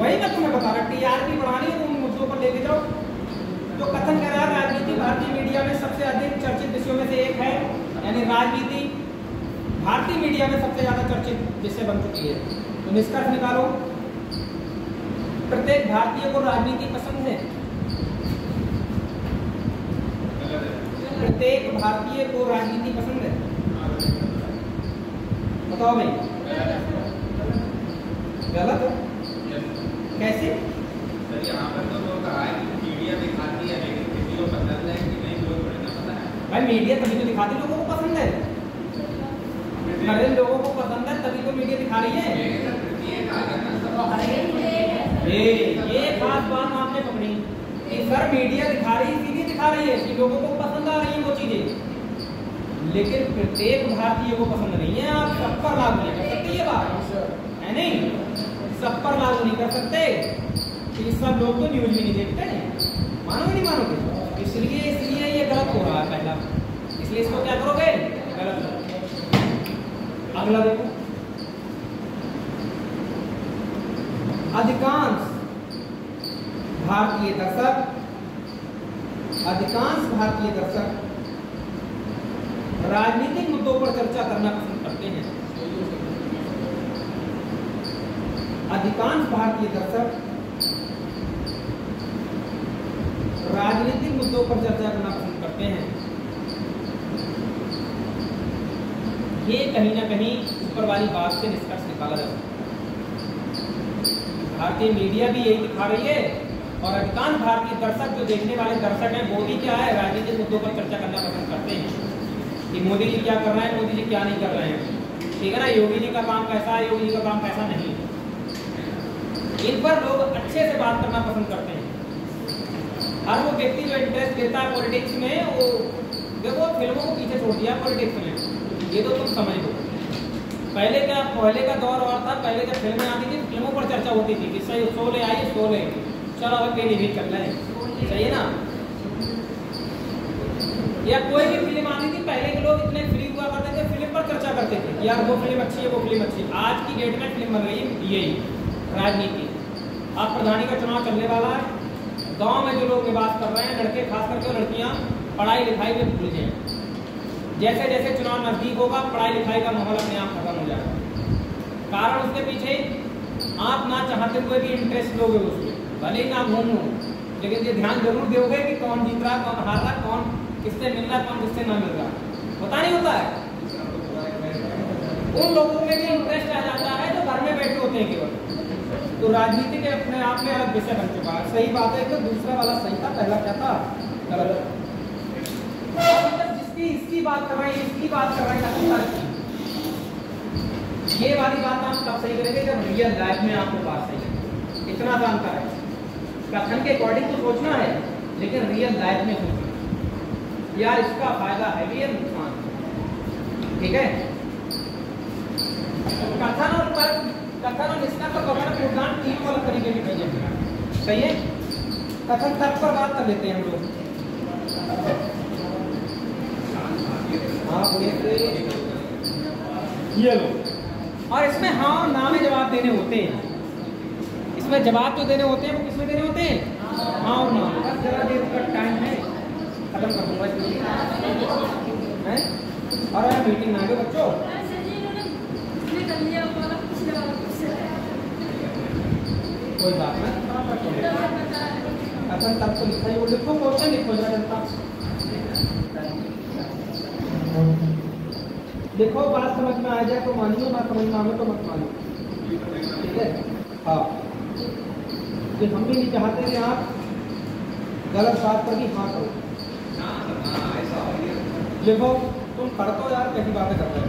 वही मैं तुम्हें बता रहा, टीआरपी बढ़ानी है तो उन मुद्दों पर लेके जाओ। तो कथन कर रहा है राजनीति भारतीय मीडिया में सबसे अधिक चर्चित विषयों में से एक है, यानी राजनीति भारतीय मीडिया में सबसे ज्यादा चर्चित विषय बन चुकी है। तो निष्कर्ष निकालो, प्रत्येक भारतीय को राजनीति पसंद है? प्रत्येक भारतीय को राजनीति पसंद है? बताओ भाई। गलत है? कैसे? सर यहाँ पर तो लोग कहा है कि मीडिया दिखाती है, लेकिन किसी को पसंद है कि नहीं लोग बड़े ना पता है। भाई मीडिया तभी तो दिखाती, लोगों को पसंद है। अरे लोगों को पसंद है तभी तो मीडिया दिखा रही है। ये खास बात आपने पकड़ी कि सर मीडिया दिखा रही, इसीलिए दिखा रही है कि लोगों को पसंद आ रही है वो चीजें, लेकिन प्रत्येक भारतीय को पसंद नहीं है। आप सब पर लागू नहीं कर सकते, ये बात है नहीं, सब पर लागू नहीं कर सकते। कि सब लोग तो न्यूज भी नहीं देखते हैं, मानोगे नहीं मानोगे? इसलिए ये गलत हो रहा है पहला, इसलिए इसको क्या करोगे? गलत। अगला देखो, अधिकांश भारतीय दर्शक राजनीतिक मुद्दों पर चर्चा करना पसंद करते हैं। अधिकांश भारतीय दर्शक राजनीतिक मुद्दों पर चर्चा करना पसंद करते हैं। ये कहीं ना कहीं ऊपर वाली बात से निष्कर्ष निकाला जा सकता है। भारतीय मीडिया भी यही दिखा रही है और अधिकांश भारतीय दर्शक, जो देखने वाले दर्शक हैं, वो भी क्या है? राजनीतिक मुद्दों पर चर्चा करना पसंद करते हैं कि मोदी जी क्या कर रहे हैं, मोदी जी क्या नहीं कर रहे हैं, ठीक है ना, योगी जी का काम कैसा है, योगी जी का काम कैसा नहीं। इन पर लोग अच्छे से बात करना पसंद करते हैं। हर वो व्यक्ति जो इंटरेस्ट लेता है पॉलिटिक्स में, वो देखो फिल्मों को पीछे छोड़ दिया पॉलिटिक्स में, ये तो तुम समझ लो। पहले का दौर और था, पहले जब फिल्में आती थी फिल्मों पर चर्चा होती थी कि सही शोले आई, शोले चलो अब पहले भी चल रहे हैं, सही है ना। या कोई भी फिल्म आती थी, पहले के लोग इतने फ्री हुआ करते थे, फिल्म पर चर्चा करते थे यार वो फिल्म अच्छी है, वो फिल्म अच्छी है। आज की डेट में फिल्म बन रही है यही राजनीति। अब प्रधानी का चुनाव चलने वाला है, गांव में जो लोग निवास कर रहे हैं, लड़के खास करके, लड़कियां पढ़ाई लिखाई में भूल जाए। जैसे जैसे चुनाव नजदीक होगा, पढ़ाई लिखाई का माहौल अपने आप खत्म हो जाएगा। कारण उसके पीछे आप ना चाहते हुए भी इंटरेस्ट दोगे उसमें, भले ही ना घूमो, लेकिन ये ध्यान जरूर दोगे कि कौन जीत रहा, कौन हार रहा, कौन किससे मिल रहा, कौन किससे ना मिल रहा, पता नहीं होता है। उन लोगों में भी इंटरेस्ट आ जाता है जो घर में बैठे होते हैं केवल। तो राजनीति के अपने आप में अलग विषय बन चुका है। सही बात है कि दूसरा वाला सही था, पहला क्या था? गलत। जिसकी इसकी बात कर रहे हैं, इसकी बात कर रहे हैं, ये वाली बात आप तब सही करेंगे जब रियल लाइफ में आपको बात सही है। इतना जानता है, कथन के अकॉर्डिंग तो सोचना है, लेकिन रियल लाइफ में सोचना यार इसका फायदा है भी, ये नुकसान, ठीक है। कथन और निष्कर्ष और कथन के उदाहरण तीन अलग तरीके के चाहिए, सही है। कथन तर्क पर बात कर लेते हैं हम लोग। ये लो, और इसमें हाँ और ना में जवाब देने होते हैं। इसमें जवाब जो देने होते हैं वो किसमें देने होते हैं? हाँ और ना। बस जरा देर का टाइम है, खत्म कर दूंगा है। और मीटिंग आ गए बच्चों, कोई बात नहीं, अपन तब तो लिखा ही, वो लिखो क्वेश्चन लिखो जरा जनता, देखो बात समझ में आ जाए तो मानियो, ना समझ में आवे तो मत मानियो, ठीक है। हाँ, कि हम भी नहीं चाहते कि आप गलत बात पर भी हाँ करो। देखो तुम कर तो यार कैसी बातें कर रहे हो।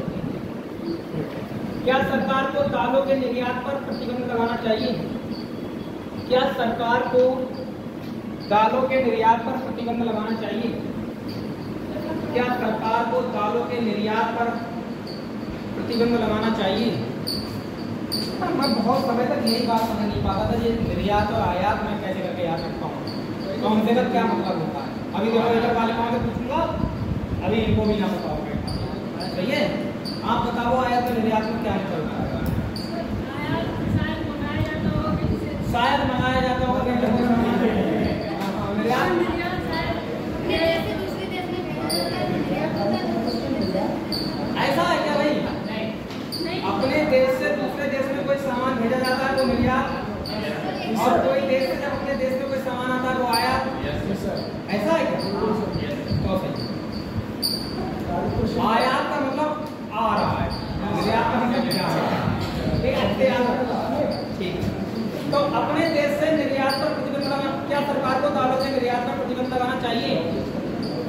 क्या सरकार को दालों के निर्यात पर प्रतिबंध लगाना चाहिए? क्या सरकार को दालों के निर्यात पर प्रतिबंध लगाना चाहिए? क्या सरकार को दालों के निर्यात पर प्रतिबंध लगाना चाहिए? मैं बहुत समय तक यही बात समझ नहीं पाता था, ये निर्यात और आयात मैं कैसे करके याद रखता हूँ, तो हमसे का क्या मतलब होता है। अभी देखो इधर वाले कौन से पूछूंगा, अभी इनको भी ना बताओगे, सही है। आप बताओ आयात और निर्यात में क्या चल रहा है?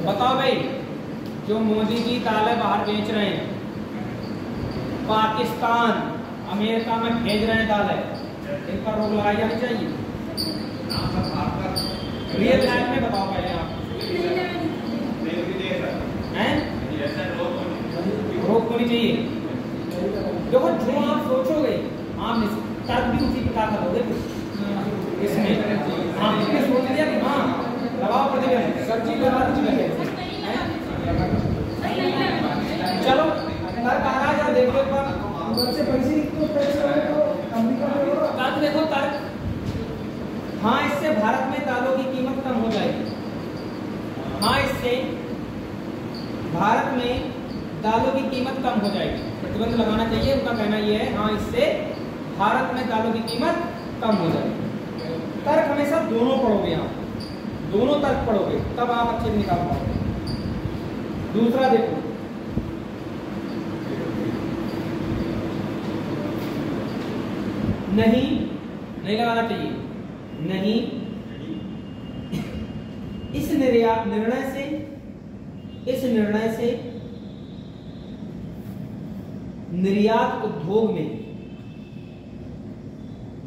बताओ भाई, जो मोदी जी दालें बाहर बेच रहे हैं, पाकिस्तान अमेरिका में भेज रहे हैं दालें, इन पर रोक लगाई जानी चाहिए? रियल लाइफ में बताओ पहले आप, हैं? रोक होनी चाहिए। देखो जो आप सोचोगे आप तर्क भी उसी प्रकार का दोगे इसमें। आपने सोच लिया कि हाँ दबाव प्रतिबंध सब्जी लगा दीजिए, चलो तर्क आ रहा है, देखो एक बार तर्क देखो, तर्क हाँ इससे भारत में दालों की कीमत कम हो जाएगी। हाँ इससे भारत में दालों की कीमत कम हो जाएगी, प्रतिबंध लगाना चाहिए, उनका कहना यह है। हाँ इससे भारत में दालों की कीमत कम हो जाएगी। तर्क हमेशा दोनों पढ़ोगे आप, दोनों तर्क पढ़ोगे तब आप अच्छे से निकाल पाओगे। दूसरा देखो, नहीं लगाना चाहिए, नहीं इस निर्णय से निर्यात उद्योग में,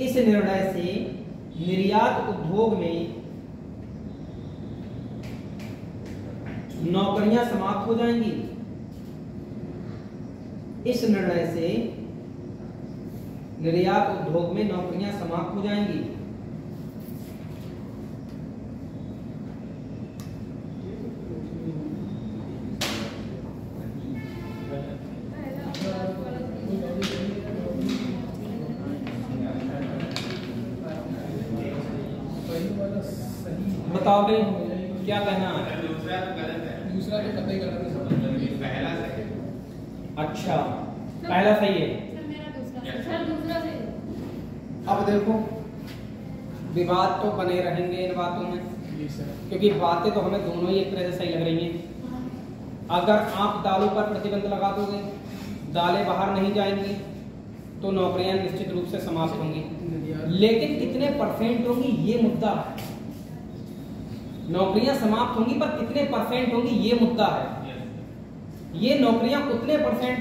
इस निर्णय से निर्यात उद्योग में नौकरियां समाप्त हो जाएंगी। इस निर्णय से निर्यात उद्योग में नौकरियां समाप्त हो जाएंगी। बताओ भाई क्या कहना है? दूसरा तो गलत है, दूसरा तो कतई गलत है, पहला सही है। अच्छा पहला सही है, अब देखो विवाद तो बने रहेंगे इन बातों में, क्योंकि बातें तो हमें दोनों ही एक तरह से सही लग रही हैं। अगर आप दालों पर प्रतिबंध लगा दोगे, दालें बाहर नहीं जाएंगी तो नौकरियां निश्चित रूप से समाप्त होंगी, लेकिन कितने परसेंट होंगी ये मुद्दा है। नौकरियां समाप्त होंगी पर कितने परसेंट होंगी ये मुद्दा है। ये नौकरियां उतने परसेंट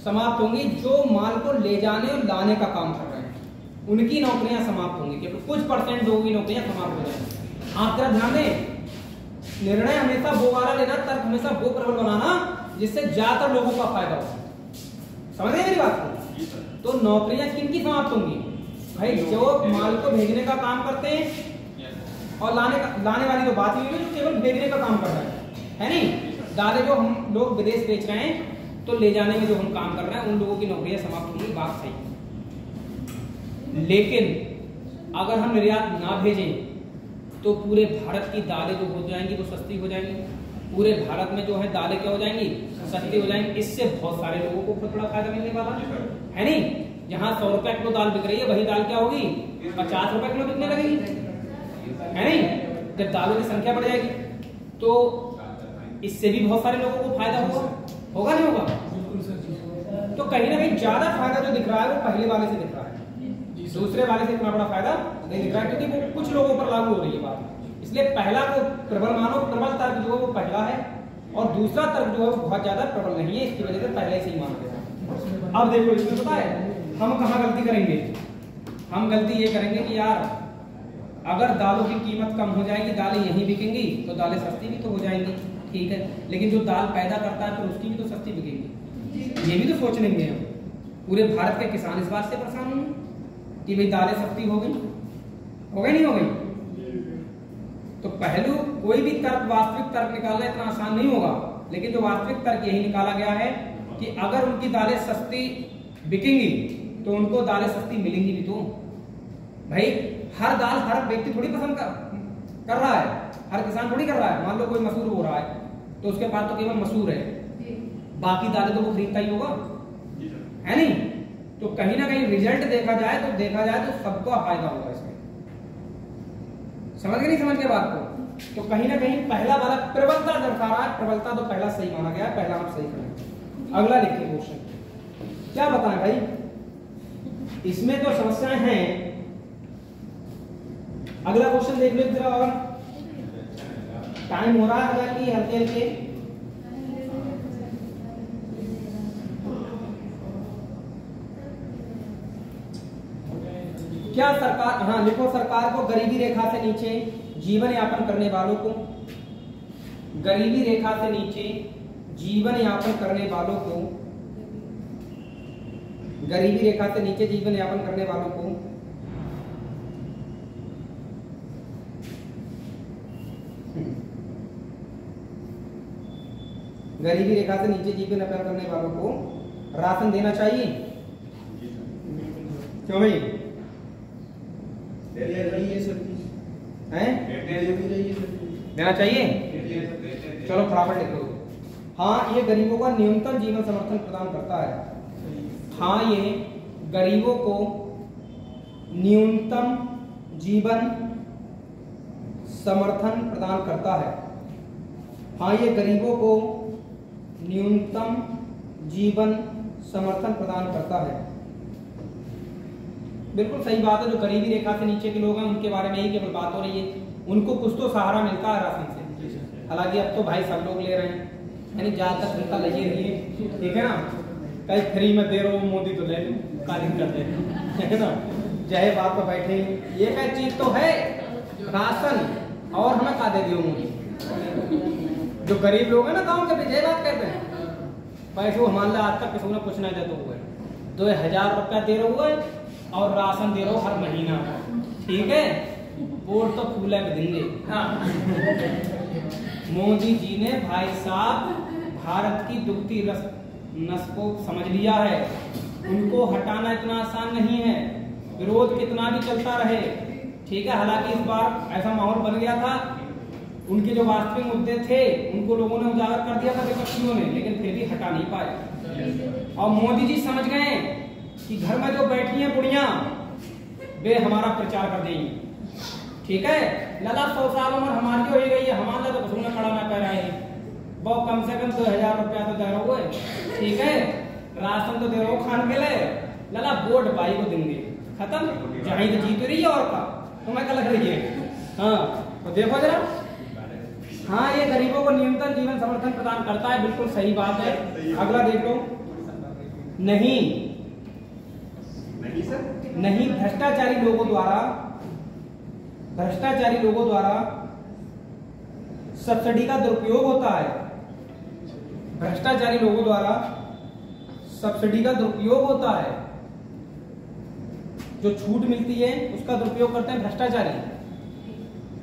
समाप्त होंगी जो माल को ले जाने और लाने का काम कर रहे हैं, उनकी नौकरियां समाप्त होंगी, क्योंकि कुछ परसेंट लोगों की नौकरियां समाप्त हो जाएंगी। आप जरा ध्यान दें, निर्णय हमेशा वो वाला लेना, तर्क हमेशा वो प्रबल बनाना जिससे ज्यादातर लोगों का फायदा हो। समझ गए मेरी बात को? तो नौकरियां किनकी समाप्त होंगी? भाई जो माल को भेजने का काम करते हैं और लाने वाली तो बात ही नहीं, जो केवल भेजने का काम कर रहा है नहीं। दालें जो हम लोग विदेश बेच रहे हैं तो ले जाने में जो हम काम कर रहे हैं उन लोगों की नौकरियां समाप्त होंगी, बात सही। लेकिन अगर हम निर्यात ना भेजें तो पूरे भारत की दालें जो हो जाएंगी वो सस्ती हो जाएंगी। पूरे भारत में जो है दालें क्या हो जाएंगी? सस्ती हो जाएंगी। इससे बहुत सारे लोगों को बहुत बड़ा फायदा मिलने वाला है नहीं। जहां 100 रुपए किलो दाल बिक रही है वही दाल क्या होगी? 50 रुपए किलो बिकने लगेगी, है नहीं। जब दालों की संख्या बढ़ जाएगी तो इससे भी बहुत सारे लोगों को फायदा होगा नहीं होगा? तो कहीं ना कहीं ज्यादा फायदा जो दिख रहा है वो पहले वाले से दिख रहा है, दूसरे वाले से इतना बड़ा फायदा नहीं दिख रहा है, क्योंकि वो कुछ लोगों पर लागू हो रही है बात। इसलिए पहला को प्रबल मानो, प्रबल तर्क जो है वो पहला है, और दूसरा तर्क जो है वो बहुत ज्यादा प्रबल नहीं है, इसकी वजह से पहले से ही मान लेना। अब देखो इसमें पता है हम कहाँ गलती करेंगे? हम गलती ये करेंगे कि यार अगर दालों की कीमत कम हो जाएगी, दालें यहीं बिकेंगी तो दालें सस्ती भी तो हो जाएंगी, ठीक है, लेकिन जो दाल पैदा करता है तो उसकी भी तो सस्ती बिकेगी। ये भी तो सोच लेंगे हम। पूरे भारत के किसान इस बात से परेशान होंगे कि भाई दालें सस्ती हो गई नहीं हो गई। तो पहलू कोई भी तर्क, वास्तविक तर्क निकालना इतना आसान नहीं होगा, लेकिन जो वास्तविक तर्क यही निकाला गया है कि अगर उनकी दालें सस्ती बिकेंगी तो उनको दालें सस्ती मिलेंगी भी तो। भाई हर दाल हर व्यक्ति थोड़ी पसंद कर रहा है, हर किसान थोड़ी कर रहा है। मान लो कोई मसूर हो रहा है तो उसके पास तो केवल मसूर है, बाकी दालें तो वो खरीदता ही होगा, है नहीं। तो कहीं ना कहीं रिजल्ट देखा जाए तो सबको फायदा होगा इसमें। समझ गए नहीं समझ के बात को? तो कहीं ना कहीं पहला वाला प्रबलता दर्शा रहा है, प्रबलता तो पहला सही माना गया है, पहला हम सही करेंगे। अगला लिखिए क्वेश्चन, क्या बताएं भाई? इसमें तो समस्याएं हैं। अगला क्वेश्चन देख लो जरा। और टाइम हो रहा है कि हल्के हल्के? क्या सरकार, हाँ लिखो, सरकार को गरीबी रेखा से नीचे जीवन यापन करने वालों को, गरीबी रेखा से नीचे जीवन यापन करने वालों को, गरीबी रेखा से नीचे जीवन यापन करने वालों को गरीबी रेखा से नीचे जीवन यापन करने वालों को राशन देना चाहिए। क्यों भाई? देना चाहिए? चलो फटाफट लिख लो। हाँ, ये गरीबों का न्यूनतम जीवन समर्थन प्रदान करता है। हाँ, ये गरीबों को न्यूनतम जीवन समर्थन प्रदान करता है। हाँ, ये गरीबों को न्यूनतम जीवन समर्थन प्रदान करता है। बिल्कुल सही बात है। जो गरीबी रेखा से नीचे के लोग हैं उनके बारे में ही केवल बात हो रही है। उनको कुछ तो सहारा मिलता है राशन से। हालांकि अब तो भाई सब लोग ले रहे हैं, यानी ज्यादातर जनता ले रही है, ठीक है ना। कहीं फ्री में दे रहे हो, मोदी तो ले लो, का दिक्कत है ना। चाहे बात पर बैठे, ये क्या चीज तो है राशन, और हमें का दे दियो मोदी। जो गरीब लोग हैं ना गाँव के, जय बात कहते हैं, पैसे हमारे आज तक किसी ने कुछ नहीं देते हुए 2000 रुपया दे रहे हुए और राशन दे रहे हो हर महीना, ठीक है। वोट तो फूले में देंगे। हाँ। मोदी जी ने भाई साहब भारत की दुखती नस को समझ लिया है। उनको हटाना इतना आसान नहीं है, विरोध कितना भी चलता रहे, ठीक है। हालांकि इस बार ऐसा माहौल बन गया था, उनके जो वास्तविक मुद्दे थे उनको लोगों ने उजागर कर दिया था विपक्षियों ने, लेकिन फिर भी हटा नहीं पाए। और मोदी जी समझ गए कि घर में जो बैठी हैं बुढ़िया, वे हमारा प्रचार कर देंगी, ठीक है। लला 100 साल उम्र हमारी हो गई है, हमारा तो कुछ खड़ा ना कर रहे हैं। वो कम से कम 2000 रुपया तो दे रहे हुए, ठीक है। राशन तो दे रहे हो खाने के लिए, लला वोट भाई को देंगे, खत्म। जहाँ तो जीत रही है और का तुम्हें क्या लग रही है। हाँ, तो देखो जरा। हाँ, ये गरीबों को न्यूनतम जीवन समर्थन प्रदान करता है, बिल्कुल सही बात है। अगला देख लो। नहीं सर, नहीं, भ्रष्टाचारी लोगों द्वारा सब्सिडी का दुरुपयोग होता है। भ्रष्टाचारी लोगों द्वारा सब्सिडी का दुरुपयोग होता है। जो छूट मिलती है उसका दुरुपयोग करते हैं भ्रष्टाचारी।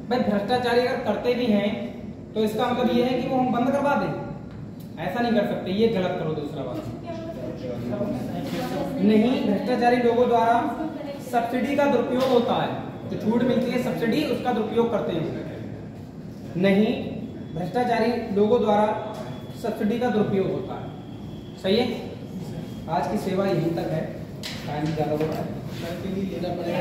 भाई भ्रष्टाचारी अगर करते भी हैं तो इसका मतलब ये है कि वो हम बंद करवा दें, ऐसा नहीं कर सकते, ये गलत करो। दूसरा बात, नहीं, भ्रष्टाचारी लोगों द्वारा सब्सिडी का दुरुपयोग होता है। जो छूट मिलती है सब्सिडी, उसका दुरुपयोग करते हैं। नहीं, भ्रष्टाचारी लोगों द्वारा सब्सिडी का दुरुपयोग होता है। सही है। आज की सेवा यहीं तक है, टाइम ज्यादा हो रहा है, लेना पड़ेगा।